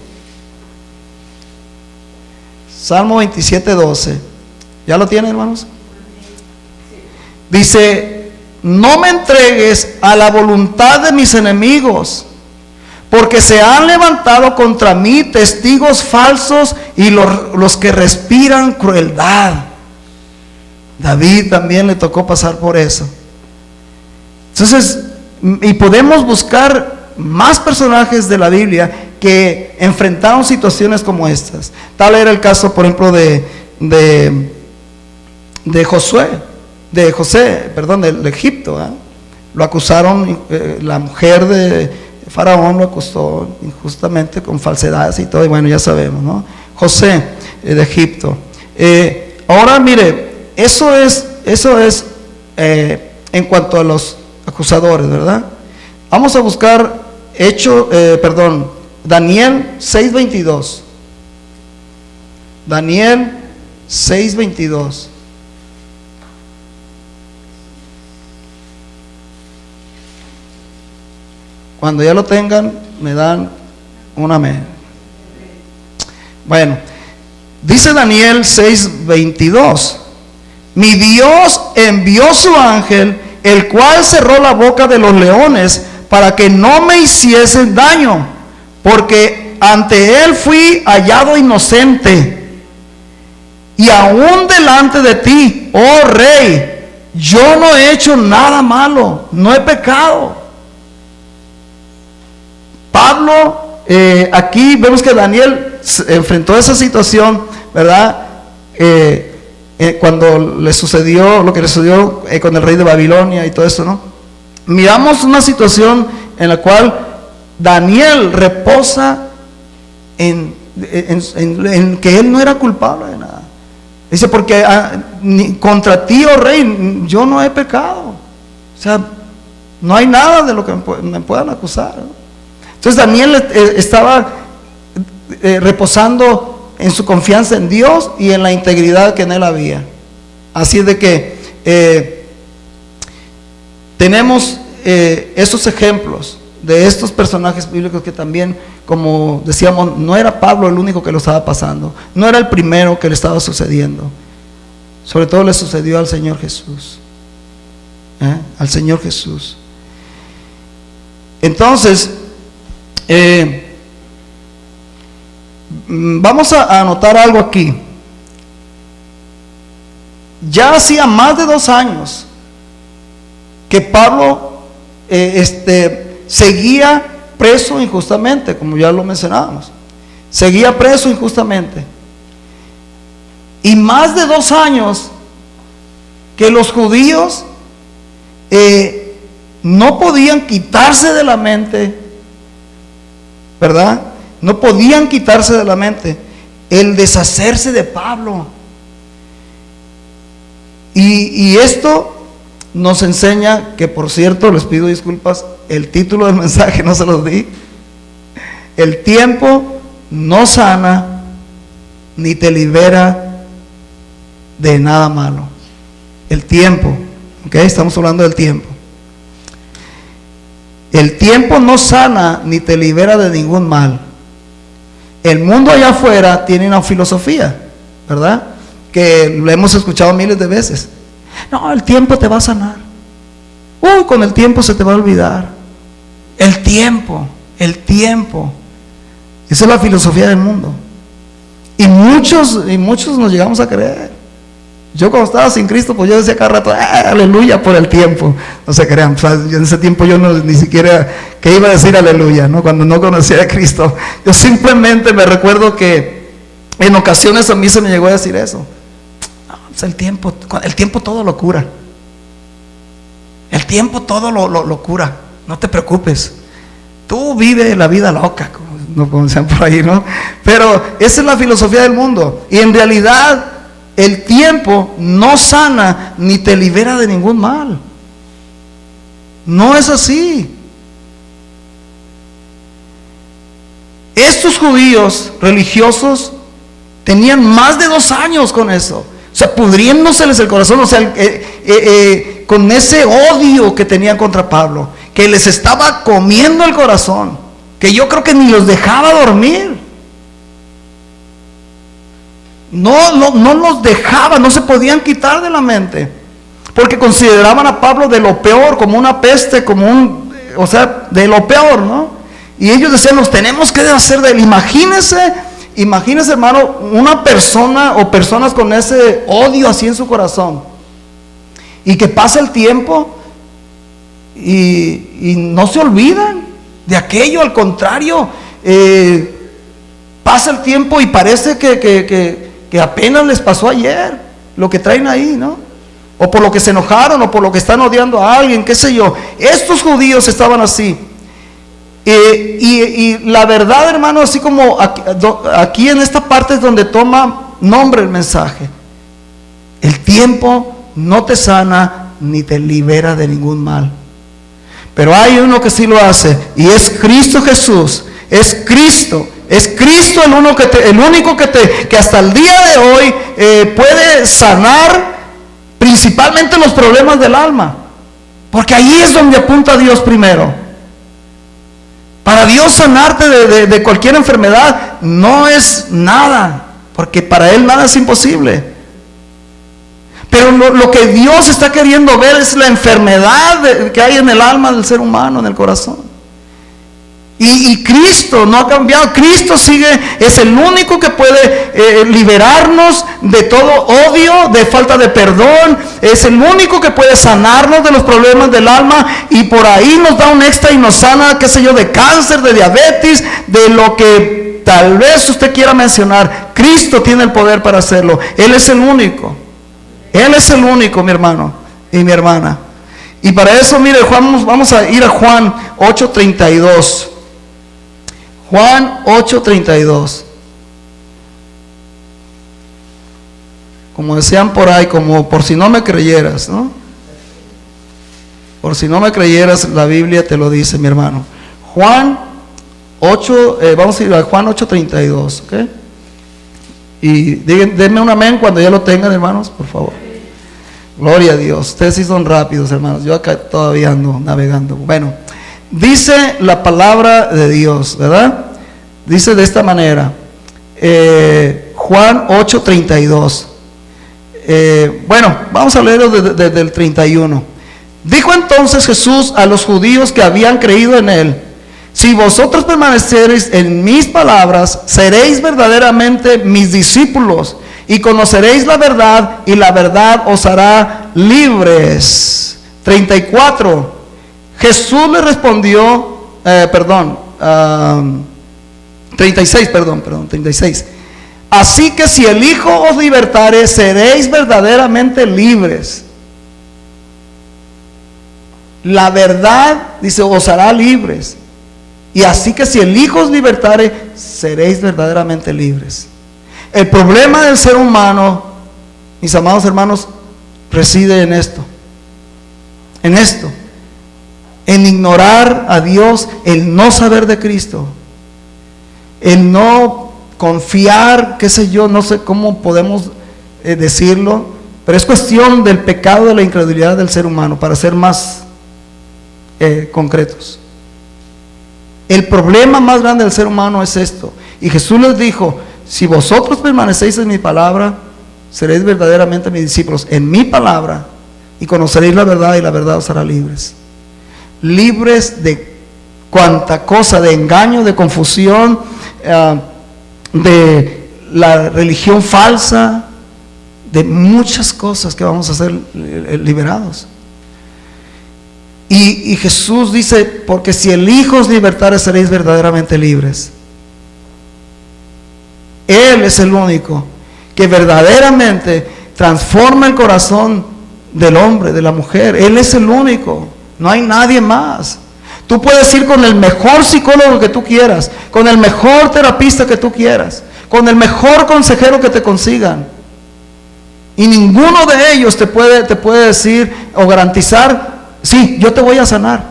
Salmo 27, 12. ¿Ya lo tienen, hermanos? Dice: no me entregues a la voluntad de mis enemigos, porque se han levantado contra mí testigos falsos y los que respiran crueldad. David también le tocó pasar por eso. Entonces, y podemos buscar más personajes de la Biblia que enfrentaron situaciones como estas. Tal era el caso, por ejemplo, de José, de Egipto, ¿eh? Lo acusaron, la mujer de Faraón lo acusó injustamente con falsedades y todo, y bueno, ya sabemos, ¿no? José de Egipto. Ahora mire, eso es en cuanto a los acusadores, ¿verdad? Vamos a buscar Daniel 6:22. Daniel 6:22. Cuando ya lo tengan, me dan un amén. Bueno, dice Daniel 6:22: mi Dios envió su ángel, el cual cerró la boca de los leones para que no me hiciesen daño, porque ante él fui hallado inocente. Y aún delante de ti, oh rey, yo no he hecho nada malo, no he pecado. Pablo, aquí vemos que Daniel enfrentó esa situación, ¿verdad? Cuando le sucedió lo que le sucedió con el rey de Babilonia y todo eso, ¿no? Miramos una situación en la cual Daniel reposa en que él no era culpable de nada. Dice, porque contra ti, oh rey, yo no he pecado. O sea, no hay nada de lo que me puedan acusar, ¿no? Entonces Daniel estaba reposando en su confianza en Dios y en la integridad que en él había. Así es de que tenemos esos ejemplos de estos personajes bíblicos que también, como decíamos, no era Pablo el único que lo estaba pasando, no era el primero que le estaba sucediendo, sobre todo le sucedió al Señor Jesús, al Señor Jesús. Entonces, vamos a anotar algo aquí. Ya hacía más de 2 años que Pablo seguía preso injustamente, como ya lo mencionábamos. Seguía preso injustamente. Y más de 2 años que los judíos no podían quitarse de la mente, ¿verdad? No podían quitarse de la mente el deshacerse de Pablo. Y esto nos enseña que, por cierto, les pido disculpas, el título del mensaje no se los di. El tiempo no sana ni te libera de nada malo. El tiempo, ¿ok? Estamos hablando del tiempo. El tiempo no sana ni te libera de ningún mal. El mundo allá afuera tiene una filosofía, ¿verdad? Que lo hemos escuchado miles de veces. No, el tiempo te va a sanar. Con el tiempo se te va a olvidar. El tiempo. Esa es la filosofía del mundo. Y muchos nos llegamos a creer. Yo cuando estaba sin Cristo, pues yo decía cada rato, aleluya por el tiempo. No se crean, o sea, en ese tiempo yo ni siquiera que iba a decir aleluya, ¿no? Cuando no conocía a Cristo. Yo simplemente me recuerdo que en ocasiones a mí se me llegó a decir eso. Pues el tiempo todo lo cura. El tiempo todo lo cura. No te preocupes. Tú vive la vida loca, como decían por ahí, ¿no? Pero esa es la filosofía del mundo. Y en realidad el tiempo no sana ni te libera de ningún mal. No es así. Estos judíos religiosos tenían más de 2 años con eso. O sea, pudriéndoseles el corazón, o sea, con ese odio que tenían contra Pablo, que les estaba comiendo el corazón, que yo creo que ni los dejaba dormir. No los dejaba, no se podían quitar de la mente, porque consideraban a Pablo de lo peor, como una peste, o sea, de lo peor, ¿no? Y ellos decían, nos tenemos que deshacer de él. Imagínese, hermano, una persona o personas con ese odio así en su corazón, y que pasa el tiempo y no se olvidan de aquello. Al contrario, pasa el tiempo y parece que apenas les pasó ayer lo que traen ahí, ¿no? O por lo que se enojaron, o por lo que están odiando a alguien, qué sé yo. Estos judíos estaban así. Y la verdad, hermano, así como aquí en esta parte es donde toma nombre el mensaje. El tiempo no te sana ni te libera de ningún mal. Pero hay uno que sí lo hace, y es Cristo Jesús. Es Cristo el único que hasta el día de hoy puede sanar principalmente los problemas del alma. Porque ahí es donde apunta Dios primero. Para Dios sanarte de cualquier enfermedad no es nada, porque para Él nada es imposible. Pero lo que Dios está queriendo ver es la enfermedad que hay en el alma del ser humano, en el corazón. Y Cristo no ha cambiado. Cristo es el único que puede liberarnos de todo odio, de falta de perdón. Es el único que puede sanarnos de los problemas del alma, y por ahí nos da un extra y nos sana, qué sé yo, de cáncer, de diabetes, de lo que tal vez usted quiera mencionar. Cristo tiene el poder para hacerlo. Él es el único. Él es el único, mi hermano y mi hermana. Y para eso, mire, vamos a ir a Juan 8:32. Juan 8:32. Como decían por ahí, como por si no me creyeras, ¿no? Por si no me creyeras, la Biblia te lo dice, mi hermano. Juan 8, vamos a ir a Juan 8:32, ¿ok? Y denme un amén cuando ya lo tengan, hermanos, por favor. Gloria a Dios. Ustedes sí son rápidos, hermanos. Yo acá todavía ando navegando. Bueno, dice la palabra de Dios, ¿verdad? Dice de esta manera, Juan 8:32. Bueno, vamos a leerlo desde el 31. Dijo entonces Jesús a los judíos que habían creído en él: si vosotros permaneceréis en mis palabras, seréis verdaderamente mis discípulos y conoceréis la verdad, y la verdad os hará libres. 34. Jesús le respondió, 36. Así que si el Hijo os libertare, seréis verdaderamente libres. La verdad, dice, os hará libres. Y así que si el Hijo os libertare, seréis verdaderamente libres. El problema del ser humano, mis amados hermanos, reside en esto. En ignorar a Dios, el no saber de Cristo, el no confiar, qué sé yo, no sé cómo podemos decirlo, pero es cuestión del pecado de la incredulidad del ser humano, para ser más concretos. El problema más grande del ser humano es esto. Y Jesús les dijo: si vosotros permanecéis en mi palabra, seréis verdaderamente mis discípulos, en mi palabra, y conoceréis la verdad, y la verdad os hará libres. Libres de cuanta cosa, de engaño, de confusión, de la religión falsa, de muchas cosas que vamos a ser liberados. Y Jesús dice: porque si el Hijo os libertare, seréis verdaderamente libres. Él es el único que verdaderamente transforma el corazón del hombre, de la mujer. Él es el único, no hay nadie más. Tú puedes ir con el mejor psicólogo que tú quieras, con el mejor terapista que tú quieras, con el mejor consejero que te consigan, y ninguno de ellos te puede decir o garantizar: sí, yo te voy a sanar.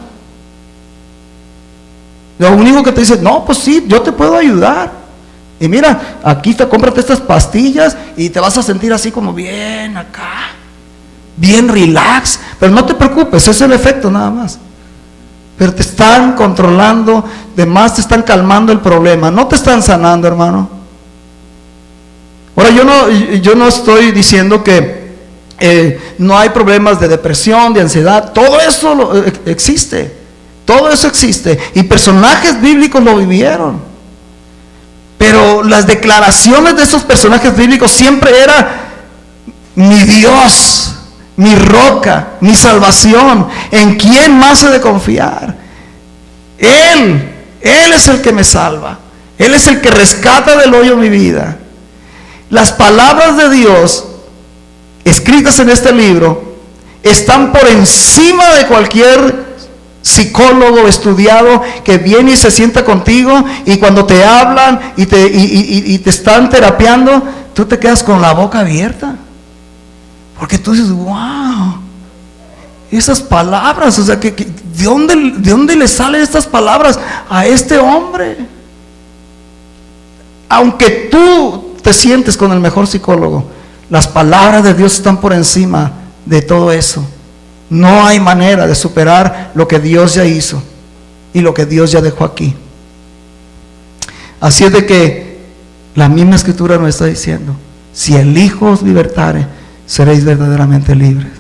Lo único que te dice: no, pues sí, yo te puedo ayudar. Y mira, aquí cómprate estas pastillas y te vas a sentir así como bien acá, bien relax. Pero no te preocupes, ese es el efecto nada más. Pero te están controlando, de más te están calmando el problema, no te están sanando, hermano. Ahora, yo no estoy diciendo que no hay problemas de depresión, de ansiedad. Todo eso existe. Todo eso existe. Y personajes bíblicos lo vivieron. Pero las declaraciones de esos personajes bíblicos siempre era: mi Dios, mi roca, mi salvación, ¿en quién más he de confiar? Él es el que me salva. Él es el que rescata del hoyo mi vida. Las palabras de Dios escritas en este libro están por encima de cualquier psicólogo estudiado que viene y se sienta contigo, y cuando te hablan y te están terapiando, tú te quedas con la boca abierta, porque tú dices: wow, esas palabras, o sea, ¿de dónde le salen estas palabras a este hombre? Aunque tú te sientes con el mejor psicólogo, las palabras de Dios están por encima de todo eso. No hay manera de superar lo que Dios ya hizo y lo que Dios ya dejó aquí. Así es de que la misma escritura nos está diciendo: si el Hijo os libertare, seréis verdaderamente libres.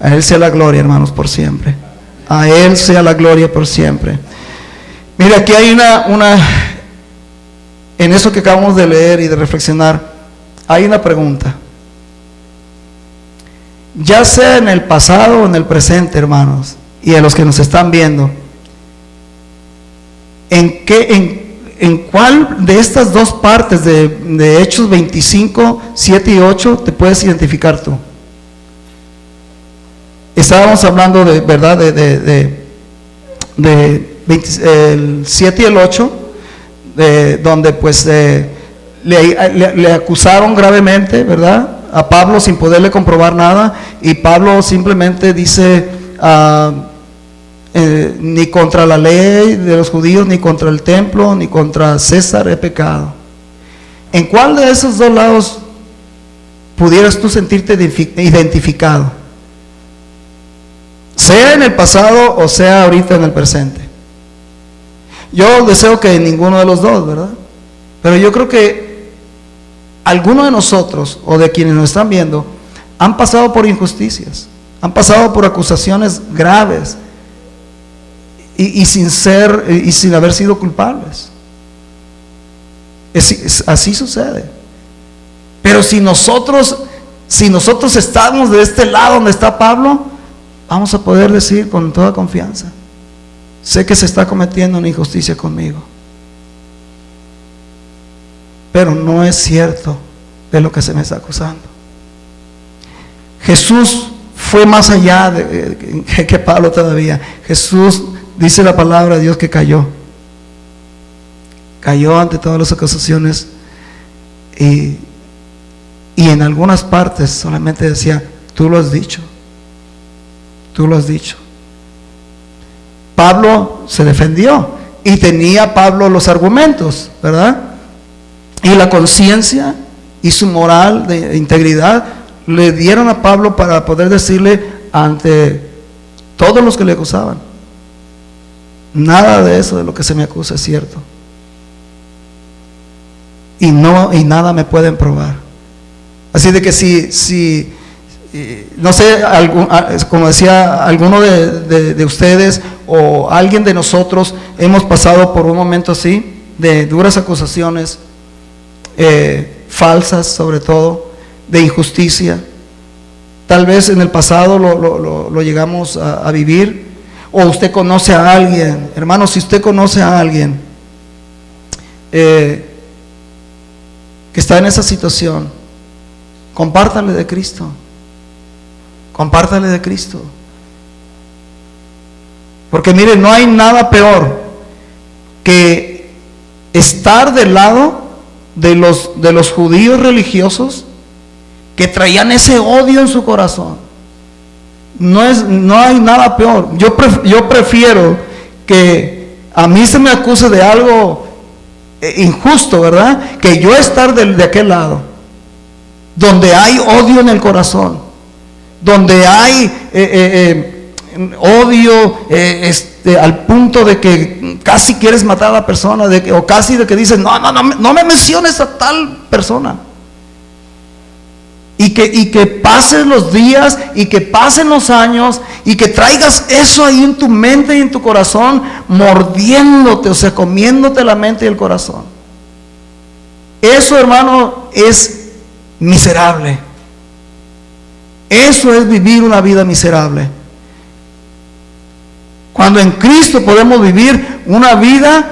A Él sea la gloria, hermanos, por siempre. A Él sea la gloria por siempre. Mira, aquí hay en eso que acabamos de leer y de reflexionar, hay una pregunta. Ya sea en el pasado o en el presente, hermanos, y a los que nos están viendo, ¿en cuál de estas dos partes de Hechos 25, 7 y 8 te puedes identificar tú? Estábamos hablando de, ¿verdad? El 7 y el 8, donde pues le acusaron gravemente, ¿verdad?, a Pablo sin poderle comprobar nada, y Pablo simplemente dice, ni contra la ley de los judíos, ni contra el templo, ni contra César he pecado. ¿En cuál de esos dos lados pudieras tú sentirte identificado? Sea en el pasado o sea ahorita en el presente. Yo deseo que en ninguno de los dos, ¿verdad? Pero yo creo que algunos de nosotros o de quienes nos están viendo han pasado por injusticias, han pasado por acusaciones graves y sin haber sido culpables. Así sucede. Pero si nosotros estamos de este lado donde está Pablo, vamos a poder decir con toda confianza: sé que se está cometiendo una injusticia conmigo, pero no es cierto de lo que se me está acusando. Jesús fue más allá que Pablo todavía. Jesús, dice la palabra de Dios, que cayó ante todas las acusaciones, y en algunas partes solamente decía: tú lo has dicho, tú lo has dicho. Pablo se defendió y tenía Pablo los argumentos, ¿verdad? Y la conciencia y su moral de integridad le dieron a Pablo para poder decirle ante todos los que le acusaban: nada de eso de lo que se me acusa es cierto, y nada me pueden probar. Así de que si no sé, como decía alguno de ustedes o alguien de nosotros, hemos pasado por un momento así de duras acusaciones, falsas sobre todo, de injusticia. Tal vez en el pasado lo llegamos a vivir, o usted conoce a alguien. Hermano, si usted conoce a alguien que está en esa situación, compártale de Cristo. Compártale de Cristo. Porque mire, no hay nada peor que estar del lado de los judíos religiosos que traían ese odio en su corazón. No hay nada peor. Yo prefiero que a mí se me acuse de algo injusto, ¿verdad?, que yo estar de aquel lado, donde hay odio en el corazón, donde hay odio al punto de que casi quieres matar a la persona, o casi de que dices: no me menciones a tal persona. Y que pasen los días y que pasen los años y que traigas eso ahí en tu mente y en tu corazón, mordiéndote, o sea, comiéndote la mente y el corazón. Eso, hermano, es miserable. Eso es vivir una vida miserable. Cuando en Cristo podemos vivir una vida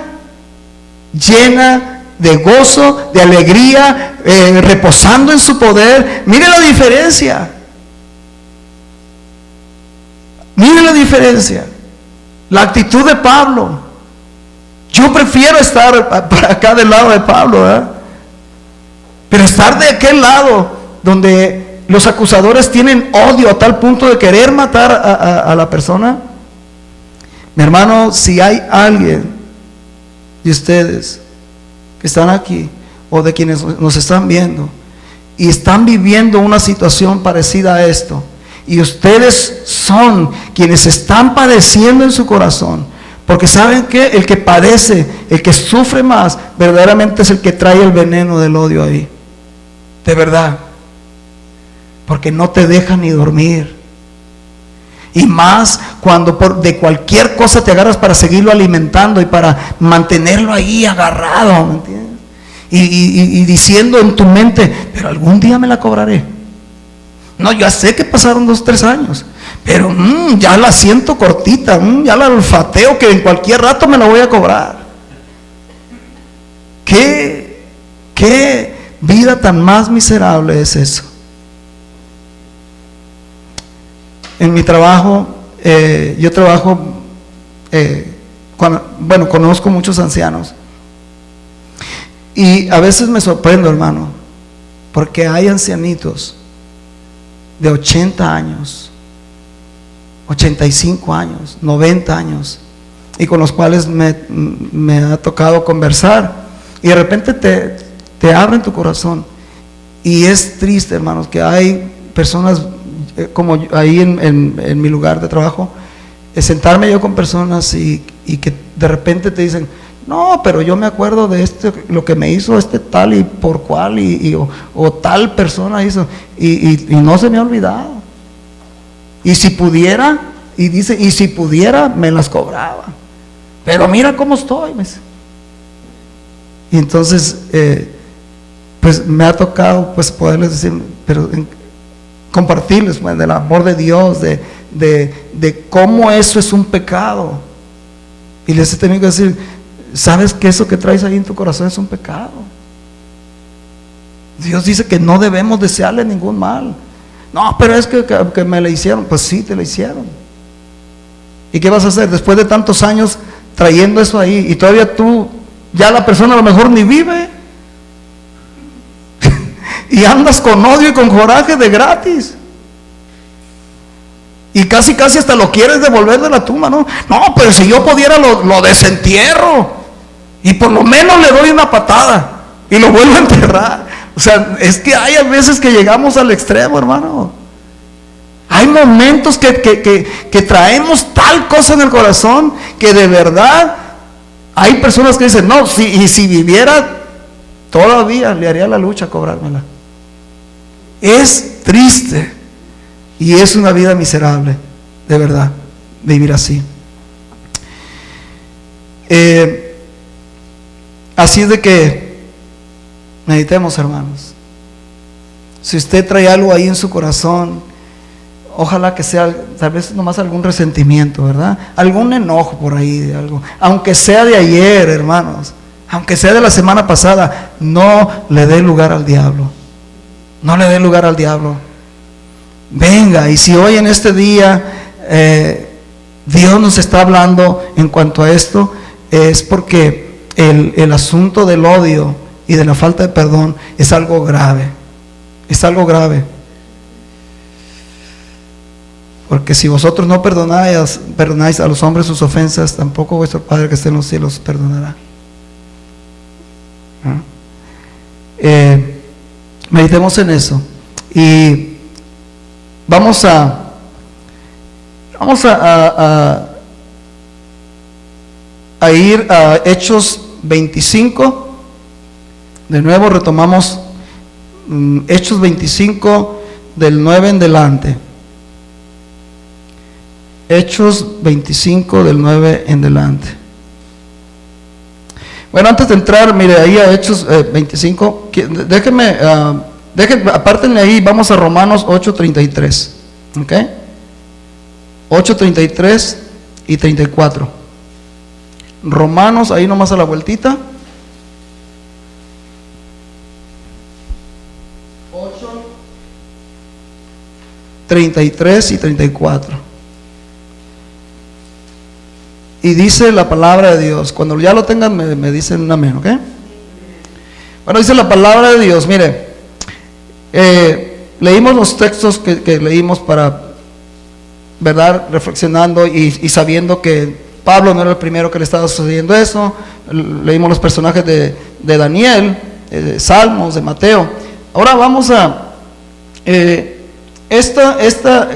llena de gozo, de alegría, reposando en su poder. Mire la diferencia. Mire la diferencia. La actitud de Pablo. Yo prefiero estar para acá del lado de Pablo, ¿eh? Pero estar de aquel lado donde los acusadores tienen odio a tal punto de querer matar a la persona. Mi hermano, si hay alguien de ustedes que están aquí, o de quienes nos están viendo y están viviendo una situación parecida a esto, y ustedes son quienes están padeciendo en su corazón, porque saben que el que padece, el que sufre más, verdaderamente es el que trae el veneno del odio ahí, de verdad, porque no te deja ni dormir. Y más cuando de cualquier cosa te agarras para seguirlo alimentando y para mantenerlo ahí agarrado, ¿me entiendes? Y diciendo en tu mente: pero algún día me la cobraré. No, ya sé que pasaron 2 o 3 años, pero ya la siento cortita, ya la olfateo que en cualquier rato me la voy a cobrar. ¿Qué vida tan más miserable es eso? En mi trabajo, yo trabajo, conozco muchos ancianos, Y a veces me sorprendo, hermano, porque hay ancianitos de 80 años, 85 años, 90 años, y con los cuales me ha tocado conversar, y de repente te abren tu corazón. Y es triste, hermanos, que hay personas como ahí en mi lugar de trabajo, sentarme yo con personas y que de repente te dicen: no, pero yo me acuerdo de lo que me hizo tal y por cual, o tal persona hizo, y no se me ha olvidado. Y si pudiera, y dice, y si pudiera, me las cobraba. Pero mira cómo estoy, me dice. Y entonces, pues me ha tocado pues poderles decir, pero compartirles pues, del amor de Dios, de cómo eso es un pecado. Y les he tenido que decir: ¿sabes que eso que traes ahí en tu corazón es un pecado? Dios dice que no debemos desearle ningún mal. No, pero es que me la hicieron. Pues sí, te la hicieron. ¿Y qué vas a hacer después de tantos años trayendo eso ahí? Y todavía tú, ya la persona a lo mejor ni vive. Y andas con odio y con coraje de gratis. Y casi hasta lo quieres devolver de la tumba, ¿no? No, pero si yo pudiera lo desentierro. Y por lo menos le doy una patada. Y lo vuelvo a enterrar. O sea, es que hay a veces que llegamos al extremo, hermano. Hay momentos que traemos tal cosa en el corazón que de verdad hay personas que dicen: no, si viviera todavía le haría la lucha a cobrármela. Es triste y es una vida miserable, de verdad, vivir así. Así es de que meditemos, hermanos. Si usted trae algo ahí en su corazón, ojalá que sea tal vez nomás algún resentimiento, ¿verdad? Algún enojo por ahí de algo, aunque sea de ayer, hermanos, aunque sea de la semana pasada. No le dé lugar al diablo. No le dé lugar al diablo. Venga, y si hoy en este día Dios nos está hablando en cuanto a esto, es porque el asunto del odio y de la falta de perdón es algo grave. Es algo grave. Porque si vosotros no perdonáis a los hombres sus ofensas, tampoco vuestro Padre que está en los cielos perdonará. Meditemos en eso. Y vamos a ir a Hechos 25. De nuevo retomamos Hechos 25 del 9 en delante. Hechos 25 del 9 en delante. Bueno, antes de entrar, mire, ahí a Hechos 25, déjenme, apártenle ahí, vamos a Romanos 8:33, ¿ok? 8:33 y 34. Romanos, ahí nomás a la vueltita. 8:33 y 34. Y dice la palabra de Dios. Cuando ya lo tengan me dicen un amén, ¿ok? Bueno, dice la palabra de Dios. Mire, leímos los textos que leímos para, ¿verdad? Reflexionando y sabiendo que Pablo no era el primero que le estaba sucediendo eso. Leímos los personajes de Daniel, de Salmos, de Mateo. Ahora vamos a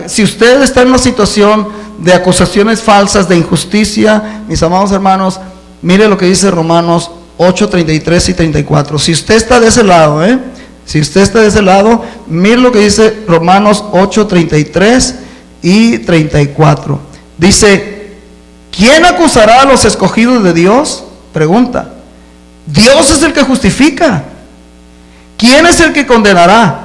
si usted está en una situación de acusaciones falsas, de injusticia, mis amados hermanos, mire lo que dice Romanos 8:33 y 34. Si usted está de ese lado, si usted está de ese lado, mire lo que dice Romanos 8:33 y 34. Dice: ¿quién acusará a los escogidos de Dios? Pregunta. Dios es el que justifica. ¿Quién es el que condenará?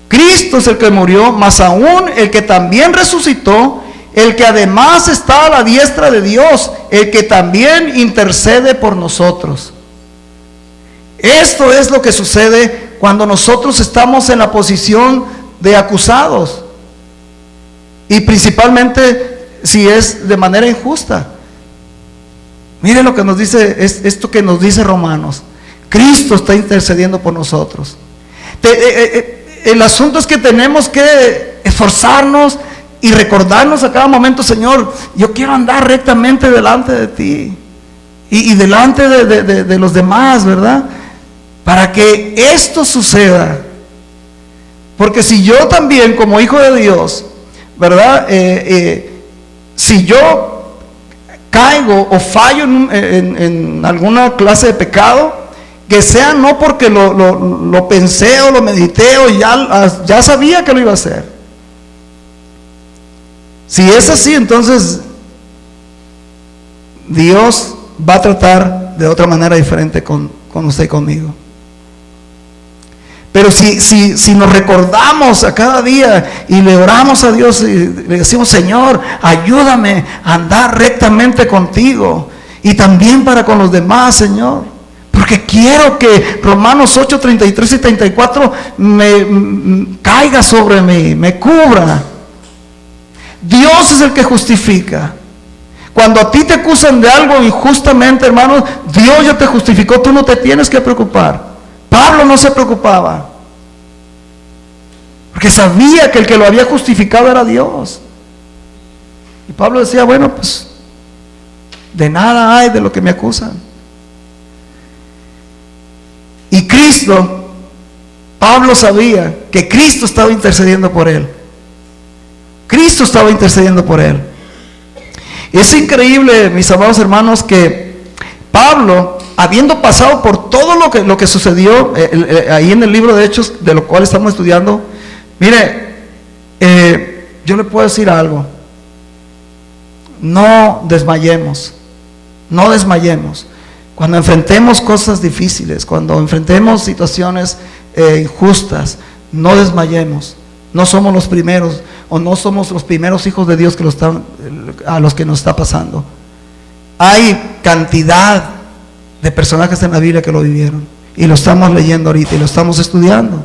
Cristo es el que murió, más aún el que también resucitó, el que además está a la diestra de Dios, el que también intercede por nosotros. Esto es lo que sucede cuando nosotros estamos en la posición de acusados, y principalmente si es de manera injusta. Mire lo que nos dice, es esto que nos dice Romanos. Cristo está intercediendo por nosotros. El asunto es que tenemos que esforzarnos y recordarnos a cada momento: Señor, yo quiero andar rectamente delante de ti y delante de los demás, ¿verdad? Para que esto suceda. Porque si yo también, como hijo de Dios, ¿verdad? Si yo caigo o fallo en alguna clase de pecado, que sea no porque lo pensé o lo medité o ya sabía que lo iba a hacer. Si es así, entonces Dios va a tratar de otra manera diferente con usted y conmigo. Pero si nos recordamos a cada día y le oramos a Dios y le decimos: Señor, ayúdame a andar rectamente contigo y también para con los demás, Señor, porque quiero que Romanos 8, 33 y 34 me caiga sobre mí, me cubra. Dios es el que justifica. Cuando a ti te acusan de algo injustamente, hermanos, Dios ya te justificó, tú no te tienes que preocupar. Pablo no se preocupaba, porque sabía que el que lo había justificado era Dios. Y Pablo decía: bueno, pues de nada hay de lo que me acusan. Y Cristo, Pablo sabía que Cristo estaba intercediendo por él. Cristo estaba intercediendo por él. Es increíble, mis amados hermanos, que Pablo, habiendo pasado por todo lo que sucedió ahí en el libro de Hechos, de lo cual estamos estudiando, mire, yo le puedo decir algo: no desmayemos, no desmayemos. Cuando enfrentemos cosas difíciles, cuando enfrentemos situaciones injustas, no desmayemos. No somos los primeros, o no somos los primeros hijos de Dios a los que nos está pasando. Hay cantidad de personajes en la Biblia que lo vivieron, y lo estamos leyendo ahorita y lo estamos estudiando.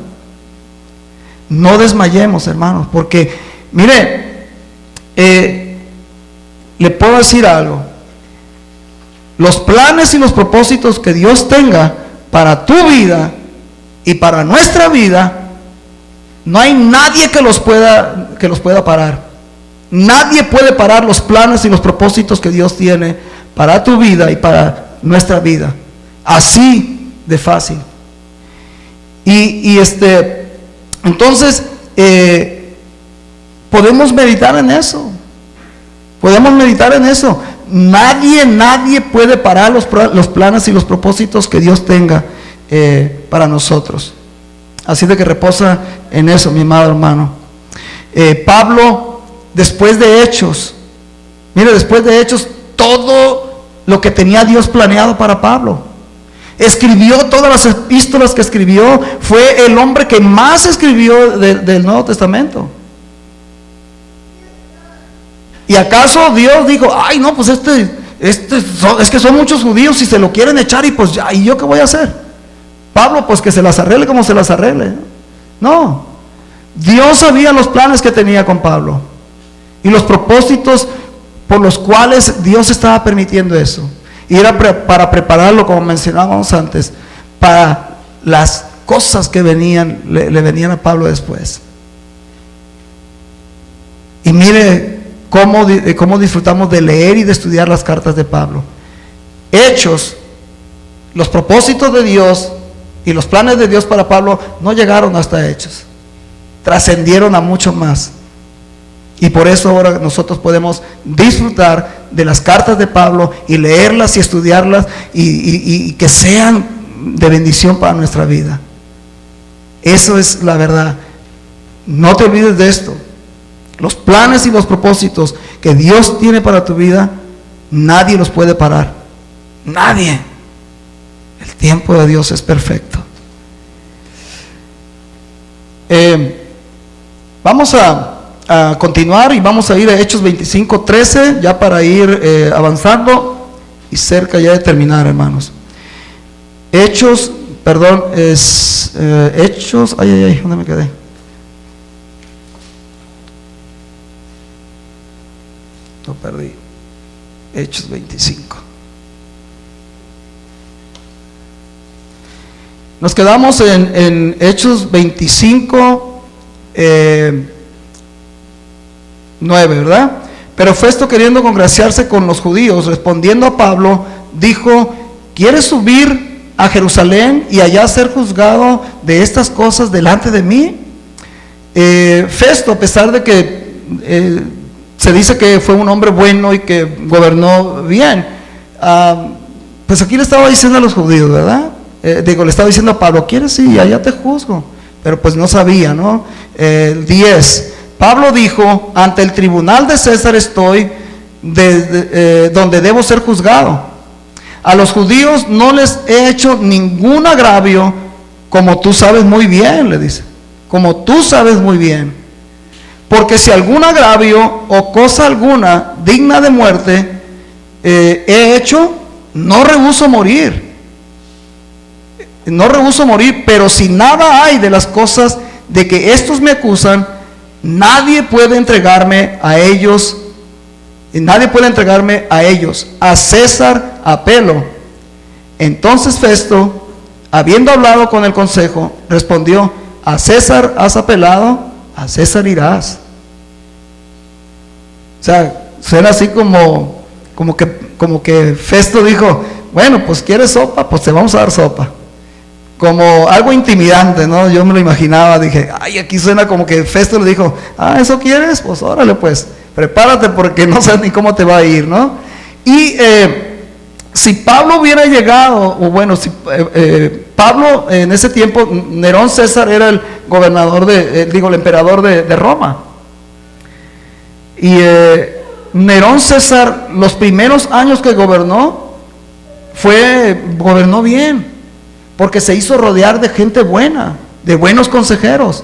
No desmayemos, hermanos, porque mire, le puedo decir algo: los planes y los propósitos que Dios tenga para tu vida y para nuestra vida, no hay nadie que los pueda parar. Nadie puede parar los planes y los propósitos que Dios tiene para tu vida y para nuestra vida. Así de fácil. Entonces podemos meditar en eso. Podemos meditar en eso. Nadie puede parar los planes y los propósitos que Dios tenga para nosotros. Así de que reposa en eso, mi amado hermano. Pablo, después de Hechos, mire, después de Hechos, todo lo que tenía Dios planeado para Pablo. Escribió todas las epístolas que escribió. Fue el hombre que más escribió del Nuevo Testamento. ¿Y acaso Dios dijo: ay, no, pues es que son muchos judíos y se lo quieren echar, y pues ya, ¿y yo qué voy a hacer? Pablo, pues que se las arregle como se las arregle. No, Dios sabía los planes que tenía con Pablo y los propósitos por los cuales Dios estaba permitiendo eso. Y era para prepararlo, como mencionábamos antes, para las cosas que le venían a Pablo después. Y mire cómo disfrutamos de leer y de estudiar las cartas de Pablo. Hechos, los propósitos de Dios y los planes de Dios para Pablo no llegaron hasta Hechos, trascendieron a mucho más. Y por eso ahora nosotros podemos disfrutar de las cartas de Pablo y leerlas y estudiarlas y que sean de bendición para nuestra vida. Eso es la verdad. No te olvides de esto. Los planes y los propósitos que Dios tiene para tu vida, nadie los puede parar. Nadie. El tiempo de Dios es perfecto. Vamos a continuar y vamos a ir a Hechos 25:13, ya para ir avanzando y cerca ya de terminar, hermanos. Hechos, ¿dónde me quedé? Lo perdí. Hechos 25. Nos quedamos en Hechos 25, 9, ¿verdad? Pero Festo, queriendo congraciarse con los judíos, respondiendo a Pablo, dijo: ¿quieres subir a Jerusalén y allá ser juzgado de estas cosas delante de mí? Festo, a pesar de que se dice que fue un hombre bueno y que gobernó bien, pues aquí le estaba diciendo a los judíos, ¿verdad? Le estaba diciendo a Pablo: ¿quieres ir? Allá te juzgo. Pero pues no sabía, ¿no? 10. Pablo dijo: ante el tribunal de César estoy, donde debo ser juzgado. A los judíos no les he hecho ningún agravio, como tú sabes muy bien, le dice. Como tú sabes muy bien. Porque si algún agravio o cosa alguna digna de muerte he hecho, no rehúso morir. No rehúso morir, pero si nada hay de las cosas de que estos me acusan, nadie puede entregarme a ellos. Nadie puede entregarme a ellos. A César apelo. Entonces Festo, habiendo hablado con el consejo, respondió: a César has apelado, a César irás. O sea, suena así como que Festo dijo: bueno, pues quieres sopa, pues te vamos a dar sopa. Como algo intimidante, ¿no? Yo me lo imaginaba, dije: ay, aquí suena como que Festo le dijo: ¿eso quieres? Pues órale, pues, prepárate porque no sabes ni cómo te va a ir, ¿no? Y si Pablo hubiera llegado, o bueno, si Pablo en ese tiempo, Nerón César era el gobernador el emperador de Roma. Y Nerón César, los primeros años que gobernó bien, porque se hizo rodear de gente buena, de buenos consejeros.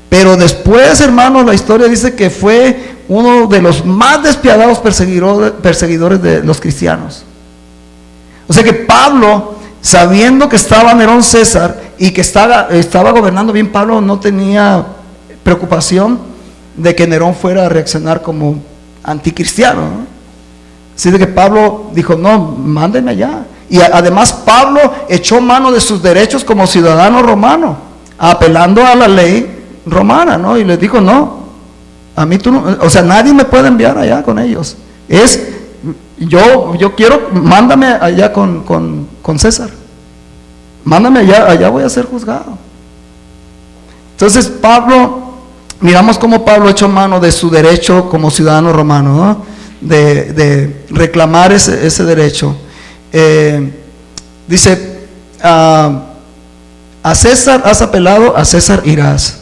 Pero después, hermanos, la historia dice que fue uno de los más despiadados perseguidores de los cristianos. O sea que Pablo, sabiendo que estaba Nerón César y que estaba gobernando bien, Pablo no tenía preocupación de que Nerón fuera a reaccionar como anticristiano, ¿no? Así de que Pablo dijo: no, mándenme allá. Y además Pablo echó mano de sus derechos como ciudadano romano, apelando a la ley romana, ¿no? Y les dijo: no, a mí tú no, o sea, nadie me puede enviar allá con ellos. Yo quiero, mándame allá con César. Mándame allá voy a ser juzgado. Entonces miramos cómo Pablo echó mano de su derecho como ciudadano romano, ¿no? De reclamar ese derecho. Dice: a César has apelado, a César irás.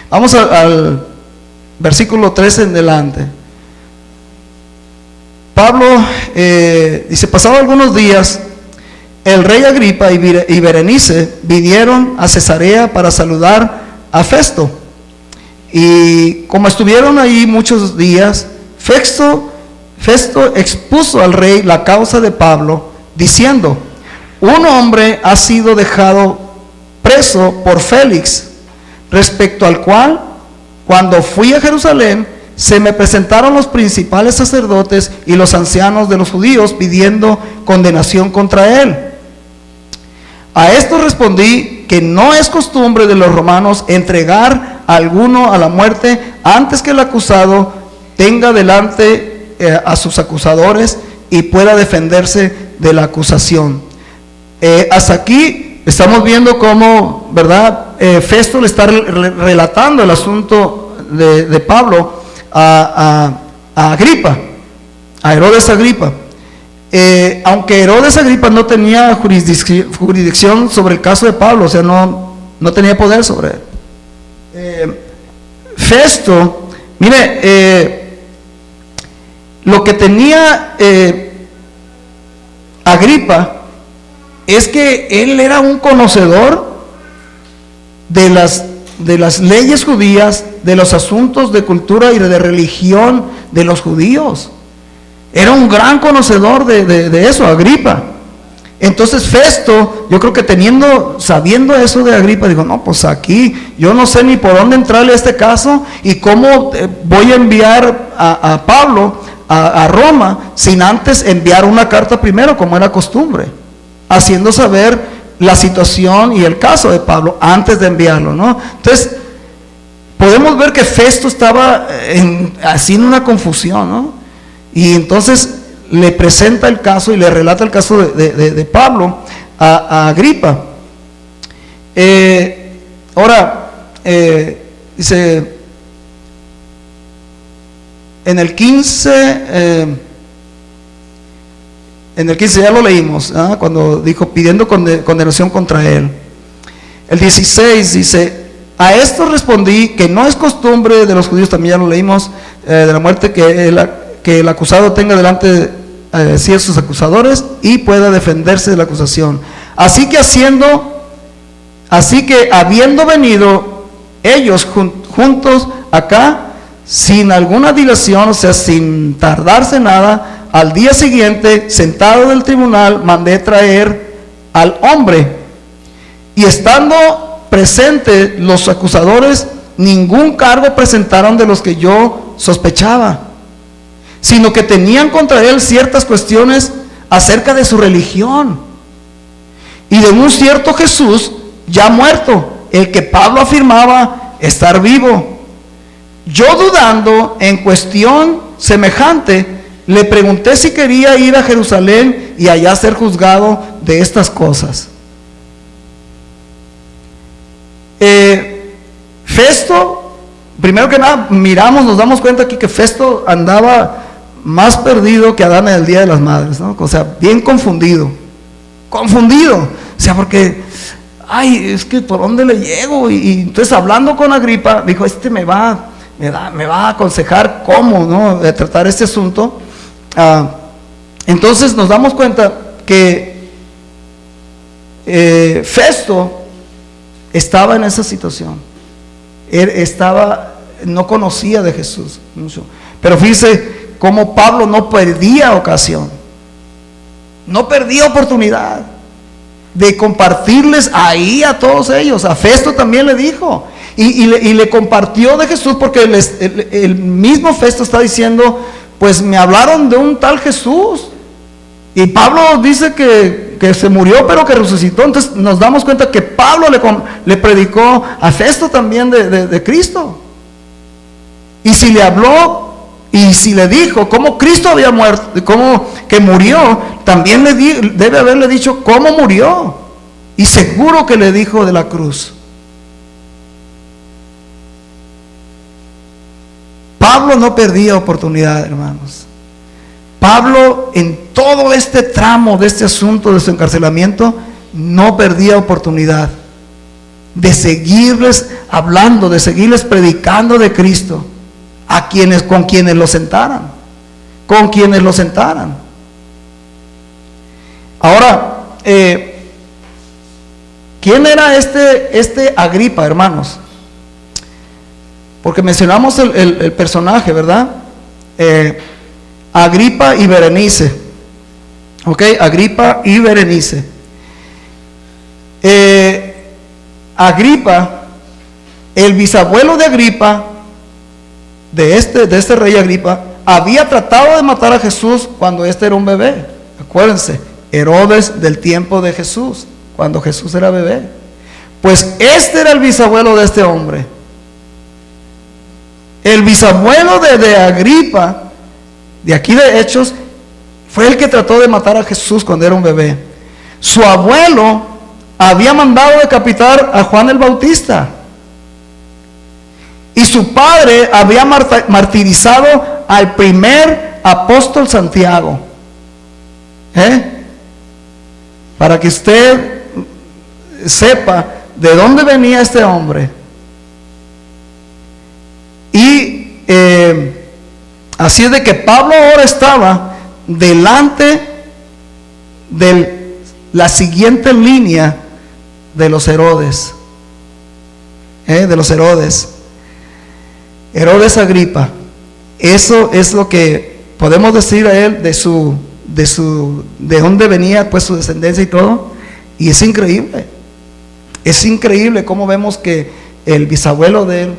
Vamos al versículo 13 en adelante. Pablo dice: pasado algunos días, el rey Agripa y Berenice vinieron a Cesarea para saludar a Festo. Y como estuvieron ahí muchos días, Festo expuso al rey la causa de Pablo, diciendo: un hombre ha sido dejado preso por Félix, respecto al cual, cuando fui a Jerusalén, se me presentaron los principales sacerdotes y los ancianos de los judíos pidiendo condenación contra él. A esto respondí que no es costumbre de los romanos entregar a alguno a la muerte antes que el acusado tenga delante a sus acusadores y pueda defenderse de la acusación. Hasta aquí estamos viendo cómo, ¿verdad? Festo le está relatando el asunto de Pablo a Agripa, a Herodes Agripa. Aunque Herodes Agripa no tenía jurisdicción sobre el caso de Pablo, o sea, no tenía poder sobre él. Festo, mire, lo que tenía Agripa es que él era un conocedor de las leyes judías, de los asuntos de cultura y de religión de los judíos. Era un gran conocedor de eso, Agripa. Entonces Festo, yo creo que sabiendo eso de Agripa, dijo: no, pues aquí yo no sé ni por dónde entrarle a este caso y cómo voy a enviar a Pablo a Roma sin antes enviar una carta primero, como era costumbre, haciendo saber la situación y el caso de Pablo antes de enviarlo, ¿no? Entonces, podemos ver que Festo estaba haciendo una confusión, ¿no? Y entonces le presenta el caso y le relata el caso de Pablo a Agripa. Ahora, dice, en el 15, ya lo leímos, ¿eh? Cuando dijo, pidiendo condenación contra él. El 16 dice, a esto respondí que no es costumbre de los judíos, también ya lo leímos, de la muerte que el acusado tenga delante de sí a sus acusadores y pueda defenderse de la acusación. Así que habiendo venido ellos juntos acá, sin alguna dilación, o sea, sin tardarse nada, al día siguiente, sentado en el tribunal, mandé traer al hombre. Y estando presentes los acusadores, ningún cargo presentaron de los que yo sospechaba, sino que tenían contra él ciertas cuestiones acerca de su religión y de un cierto Jesús ya muerto, el que Pablo afirmaba estar vivo. Yo, dudando en cuestión semejante, le pregunté si quería ir a Jerusalén y allá ser juzgado de estas cosas. Festo, primero que nada, nos damos cuenta aquí que Festo andaba más perdido que Adán en el Día de las Madres, ¿no? O sea, bien confundido, o sea, porque, ay, es que por dónde le llego, y entonces hablando con Agripa, dijo, me va a aconsejar cómo, ¿no?, de tratar este asunto. Entonces nos damos cuenta que Festo estaba en esa situación. Él no conocía de Jesús mucho, pero fíjese cómo Pablo no perdía ocasión, no perdía oportunidad de compartirles ahí a todos ellos. A Festo también le dijo y le compartió de Jesús, porque el mismo Festo está diciendo, pues me hablaron de un tal Jesús, y Pablo dice que se murió pero que resucitó. Entonces nos damos cuenta que Pablo le predicó a Festo también de Cristo, y si le habló y si le dijo cómo Cristo había muerto, cómo que murió, también debe haberle dicho cómo murió, y seguro que le dijo de la cruz. Pablo no perdía oportunidad, hermanos. Pablo, en todo este tramo de este asunto de su encarcelamiento, no perdía oportunidad de seguirles hablando, de seguirles predicando de Cristo con quienes lo sentaran. Ahora, ¿quién era este Agripa, hermanos? Porque mencionamos el personaje, ¿verdad? Agripa y Berenice. Ok, Agripa y Berenice. Agripa, el bisabuelo de Agripa, de este rey Agripa, había tratado de matar a Jesús cuando era un bebé. Acuérdense, Herodes del tiempo de Jesús, cuando Jesús era bebé. Pues era el bisabuelo de este hombre. El bisabuelo de Agripa, de aquí de Hechos, fue el que trató de matar a Jesús cuando era un bebé. Su abuelo había mandado decapitar a Juan el Bautista, y su padre había martirizado al primer apóstol Santiago. Para que usted sepa de dónde venía este hombre. Y así es de que Pablo ahora estaba delante de la siguiente línea de los Herodes. Herodes Agripa. Eso es lo que podemos decir a él de dónde venía, pues, su descendencia y todo. Y es increíble cómo vemos que el bisabuelo de él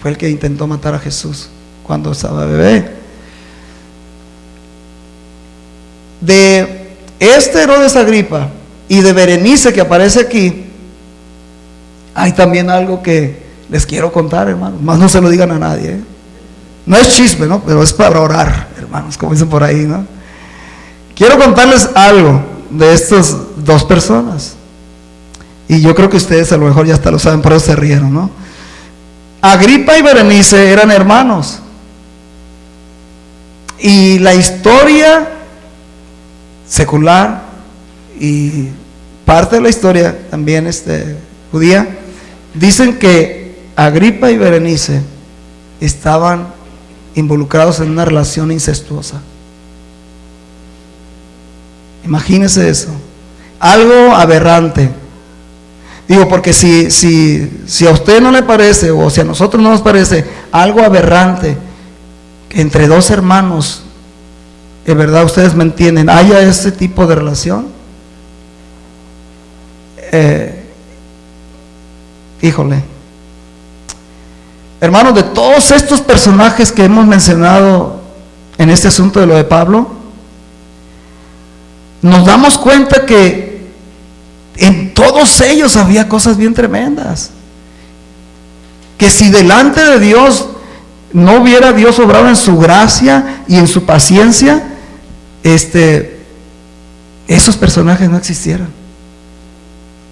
fue el que intentó matar a Jesús cuando estaba bebé. De Herodes Agripa y de Berenice, que aparece aquí, hay también algo que les quiero contar, hermanos. Más no se lo digan a nadie, ¿eh? No es chisme, ¿no? Pero es para orar, hermanos, como dicen por ahí, ¿no? Quiero contarles algo de estas dos personas. Y yo creo que ustedes a lo mejor ya hasta lo saben, por eso se rieron, ¿no? Agripa y Berenice eran hermanos. Y la historia secular y parte de la historia también judía, dicen que Agripa y Berenice estaban involucrados en una relación incestuosa. Imagínese eso, algo aberrante. Digo, porque si a usted no le parece, o si a nosotros no nos parece algo aberrante, que entre dos hermanos, en verdad ustedes me entienden, haya ese tipo de relación, híjole, hermanos, de todos estos personajes que hemos mencionado en este asunto de lo de Pablo, nos damos cuenta que en todos ellos había cosas bien tremendas, que si delante de Dios no hubiera Dios obrado en su gracia y en su paciencia, esos personajes no existieran.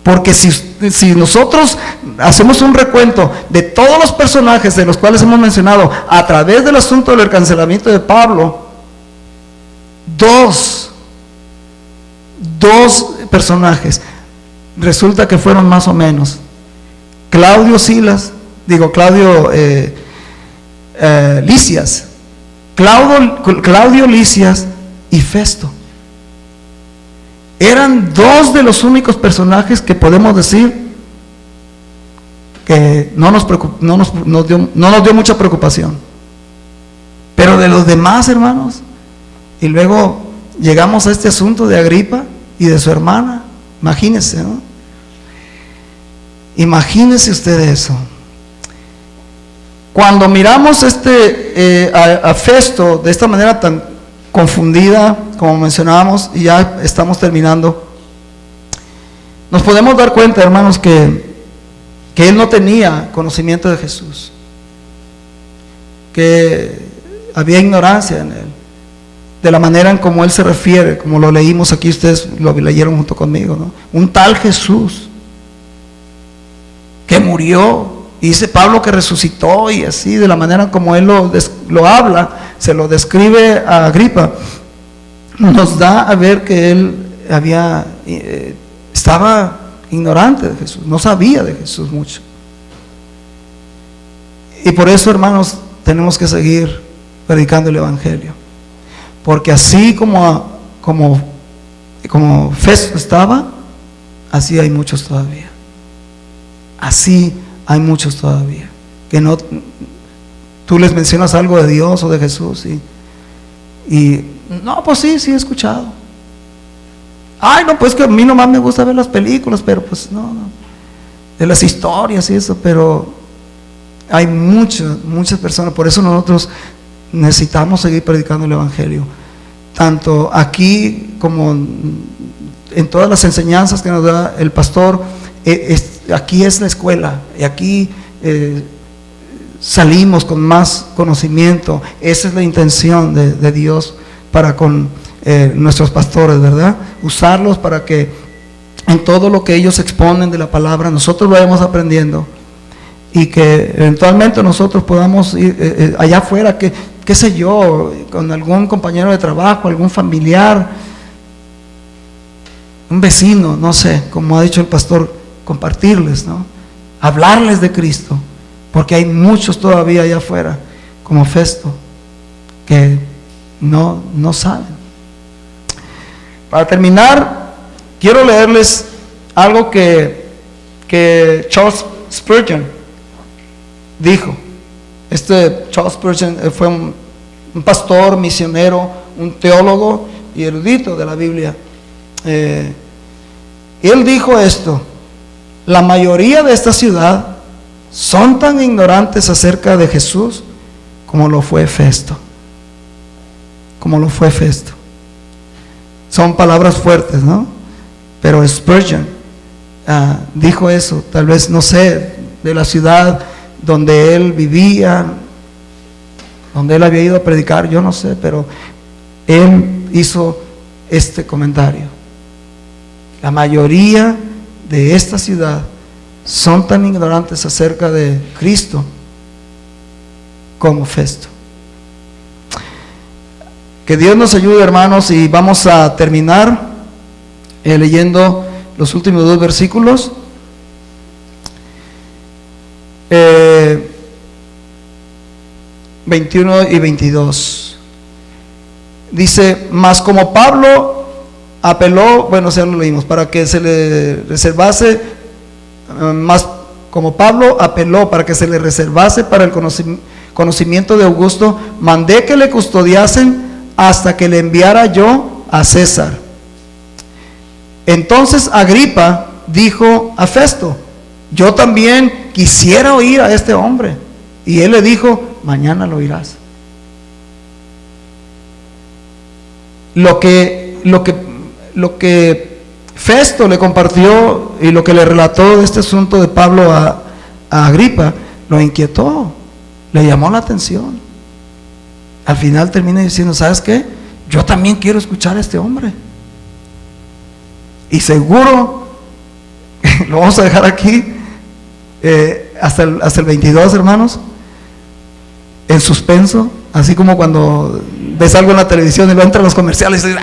Porque si nosotros hacemos un recuento de todos los personajes de los cuales hemos mencionado a través del asunto del cancelamiento de Pablo, dos personajes resulta que fueron más o menos Claudio Lisias, Claudio Lisias y Festo. Eran dos de los únicos personajes que podemos decir que no nos dio mucha preocupación. Pero de los demás, hermanos, y luego llegamos a este asunto de Agripa y de su hermana. Imagínense, ¿no? Imagínense usted eso. Cuando miramos a Festo de esta manera tan confundida, como mencionábamos, y ya estamos terminando, nos podemos dar cuenta, hermanos, que él no tenía conocimiento de Jesús, que había ignorancia en él, de la manera en como él se refiere, como lo leímos aquí, ustedes lo leyeron junto conmigo, ¿no? Un tal Jesús que murió, y dice Pablo que resucitó, y así, de la manera como él lo habla, se lo describe a Agripa, nos da a ver que él estaba ignorante de Jesús, no sabía de Jesús mucho. Y por eso, hermanos, tenemos que seguir predicando el Evangelio, porque así como Festo estaba, así hay muchos todavía. Así hay muchos todavía que no, tú les mencionas algo de Dios o de Jesús y no, pues sí he escuchado. Ay, no, pues que a mí nomás me gusta ver las películas, pero pues no, de las historias y eso, pero hay muchas personas. Por eso nosotros necesitamos seguir predicando el Evangelio, tanto aquí como en todas las enseñanzas que nos da el pastor. Aquí es la escuela, y aquí salimos con más conocimiento. Esa es la intención de Dios para con nuestros pastores, ¿verdad? Usarlos para que en todo lo que ellos exponen de la palabra, nosotros lo vayamos aprendiendo, y que eventualmente nosotros podamos ir allá afuera, qué sé yo, con algún compañero de trabajo, algún familiar, un vecino, no sé, como ha dicho el pastor, compartirles, ¿no? Hablarles de Cristo, porque hay muchos todavía allá afuera, como Festo, que no saben. Para terminar, quiero leerles algo que Charles Spurgeon dijo. Charles Spurgeon fue un pastor, misionero, un teólogo y erudito de la Biblia. Él dijo esto: la mayoría de esta ciudad son tan ignorantes acerca de Jesús como lo fue Festo. Como lo fue Festo. Son palabras fuertes, ¿no? pero Spurgeon dijo eso, tal vez, no sé, de la ciudad donde él vivía, donde él había ido a predicar, yo no sé, pero él hizo este comentario: la mayoría de esta ciudad son tan ignorantes acerca de Cristo como Festo. Que Dios nos ayude, hermanos, y vamos a terminar leyendo los últimos 2 versículos. 21 y 22. Dice: mas como Pablo apeló, bueno, ya lo leímos, para que se le reservase, más como Pablo apeló para que se le reservase para el conocimiento de Augusto, mandé que le custodiasen hasta que le enviara yo a César. Entonces Agripa dijo a Festo: yo también quisiera oír a este hombre. Y él le dijo: mañana lo oirás. Lo que Festo le compartió y lo que le relató de este asunto de Pablo a Agripa lo inquietó, le llamó la atención. Al final termina diciendo: ¿sabes qué? Yo también quiero escuchar a este hombre. Y seguro lo vamos a dejar aquí hasta el 22, hermanos, en suspenso, así como cuando ves algo en la televisión y lo entran los comerciales y dices: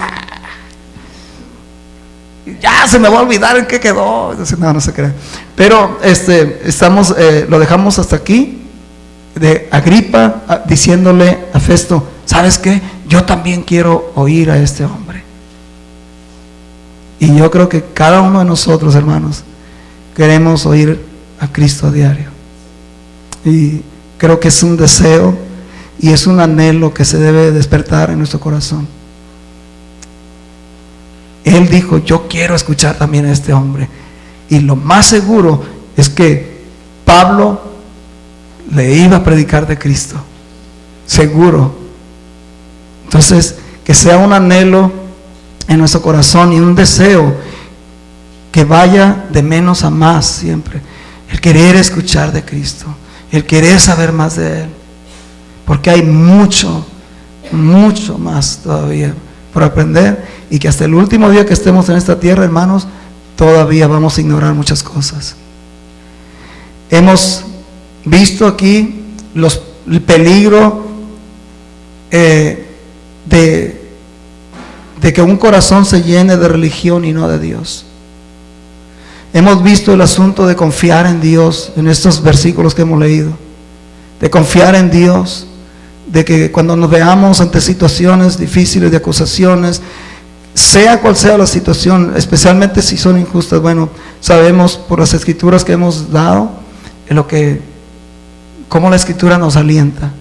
ya se me va a olvidar en qué quedó. No se crea. Pero lo dejamos hasta aquí, de Agripa diciéndole a Festo: ¿sabes qué? Yo también quiero oír a este hombre. Y yo creo que cada uno de nosotros, hermanos, queremos oír a Cristo a diario. Y creo que es un deseo y es un anhelo que se debe despertar en nuestro corazón. Él dijo: yo quiero escuchar también a este hombre. Y lo más seguro es que Pablo le iba a predicar de Cristo, seguro. Entonces, que sea un anhelo en nuestro corazón y un deseo que vaya de menos a más siempre. El querer escuchar de Cristo, el querer saber más de Él, porque hay mucho más todavía por aprender, y que hasta el último día que estemos en esta tierra, hermanos, todavía vamos a ignorar muchas cosas. Hemos visto aquí el peligro de que un corazón se llene de religión y no de Dios. Hemos visto el asunto de confiar en Dios en estos versículos que hemos leído, de confiar en Dios, de que cuando nos veamos ante situaciones difíciles de acusaciones, sea cual sea la situación, especialmente si son injustas, bueno, sabemos por las escrituras que hemos dado cómo la escritura nos alienta,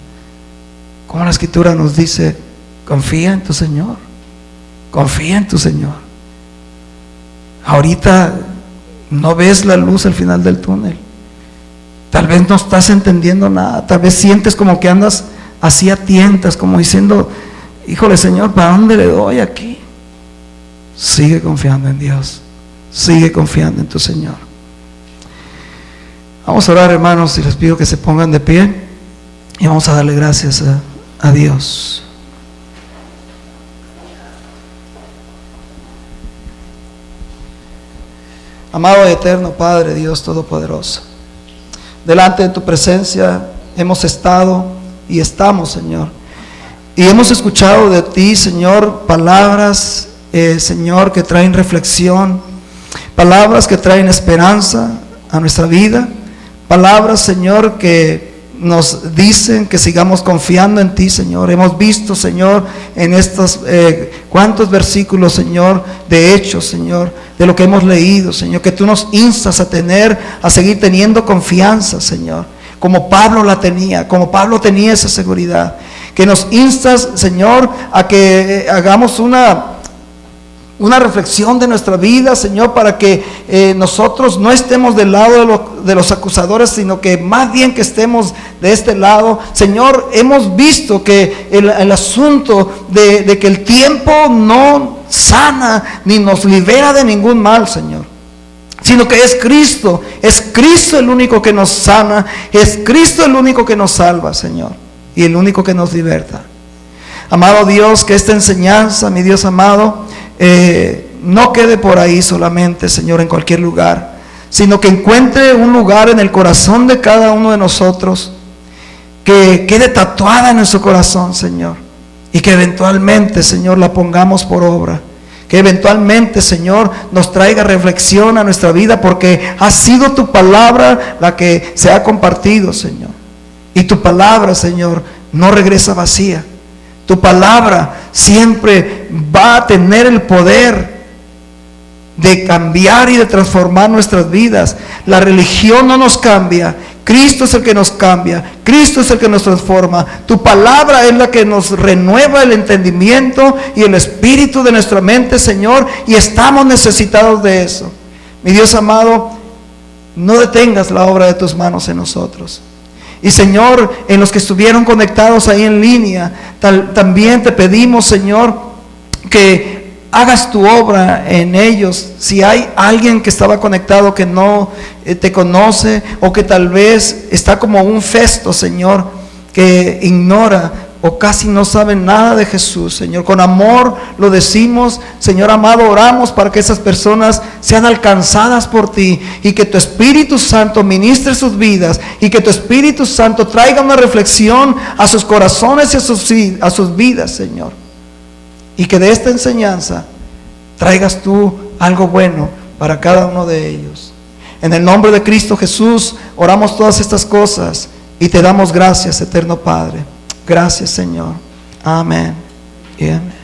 cómo la escritura nos dice: confía en tu Señor, confía en tu Señor. Ahorita no ves la luz al final del túnel, tal vez no estás entendiendo nada, tal vez sientes como que andas así a tientas, como diciendo: híjole, Señor, ¿para dónde le doy aquí? Sigue confiando en Dios, sigue confiando en tu Señor. Vamos a orar, hermanos, y les pido que se pongan de pie y vamos a darle gracias a Dios. Amado y eterno Padre, Dios Todopoderoso, delante de tu presencia hemos estado y estamos, Señor, y hemos escuchado de ti, Señor, palabras, Señor, que traen reflexión, palabras que traen esperanza a nuestra vida, palabras, Señor, que nos dicen que sigamos confiando en ti, Señor. Hemos visto, Señor, en estos cuantos versículos, Señor, de Hechos, Señor, de lo que hemos leído, Señor, que tú nos instas a seguir teniendo confianza, Señor, como Pablo la tenía, como Pablo tenía esa seguridad, que nos instas, Señor, a que hagamos una reflexión de nuestra vida, Señor, para que nosotros no estemos del lado de los acusadores, sino que más bien que estemos de este lado. Señor, hemos visto que el asunto de que el tiempo no sana ni nos libera de ningún mal, Señor, sino que es Cristo el único que nos sana, es Cristo el único que nos salva, Señor, y el único que nos liberta. Amado Dios, que esta enseñanza, mi Dios amado, no quede por ahí solamente, Señor, en cualquier lugar, sino que encuentre un lugar en el corazón de cada uno de nosotros, que quede tatuada en nuestro corazón, Señor, y que eventualmente, Señor, la pongamos por obra, que eventualmente, Señor, nos traiga reflexión a nuestra vida, porque ha sido tu palabra la que se ha compartido, Señor, y tu palabra, Señor, no regresa vacía. Tu palabra siempre va a tener el poder de cambiar y de transformar nuestras vidas. La religión no nos cambia, Cristo es el que nos cambia, Cristo es el que nos transforma. Tu palabra es la que nos renueva el entendimiento y el espíritu de nuestra mente, Señor, y estamos necesitados de eso. Mi Dios amado, no detengas la obra de tus manos en nosotros. Y Señor, en los que estuvieron conectados ahí en línea, también te pedimos, Señor, que hagas tu obra en ellos. Si hay alguien que estaba conectado que no te conoce, o que tal vez está como un Festo, Señor, que ignora o casi no saben nada de Jesús, Señor, con amor lo decimos, Señor amado, oramos para que esas personas sean alcanzadas por ti, y que tu Espíritu Santo ministre sus vidas, y que tu Espíritu Santo traiga una reflexión a sus corazones y a sus vidas, Señor, y que de esta enseñanza traigas tú algo bueno para cada uno de ellos. En el nombre de Cristo Jesús oramos todas estas cosas y te damos gracias, eterno Padre. Gracias, Señor. Amén y amén.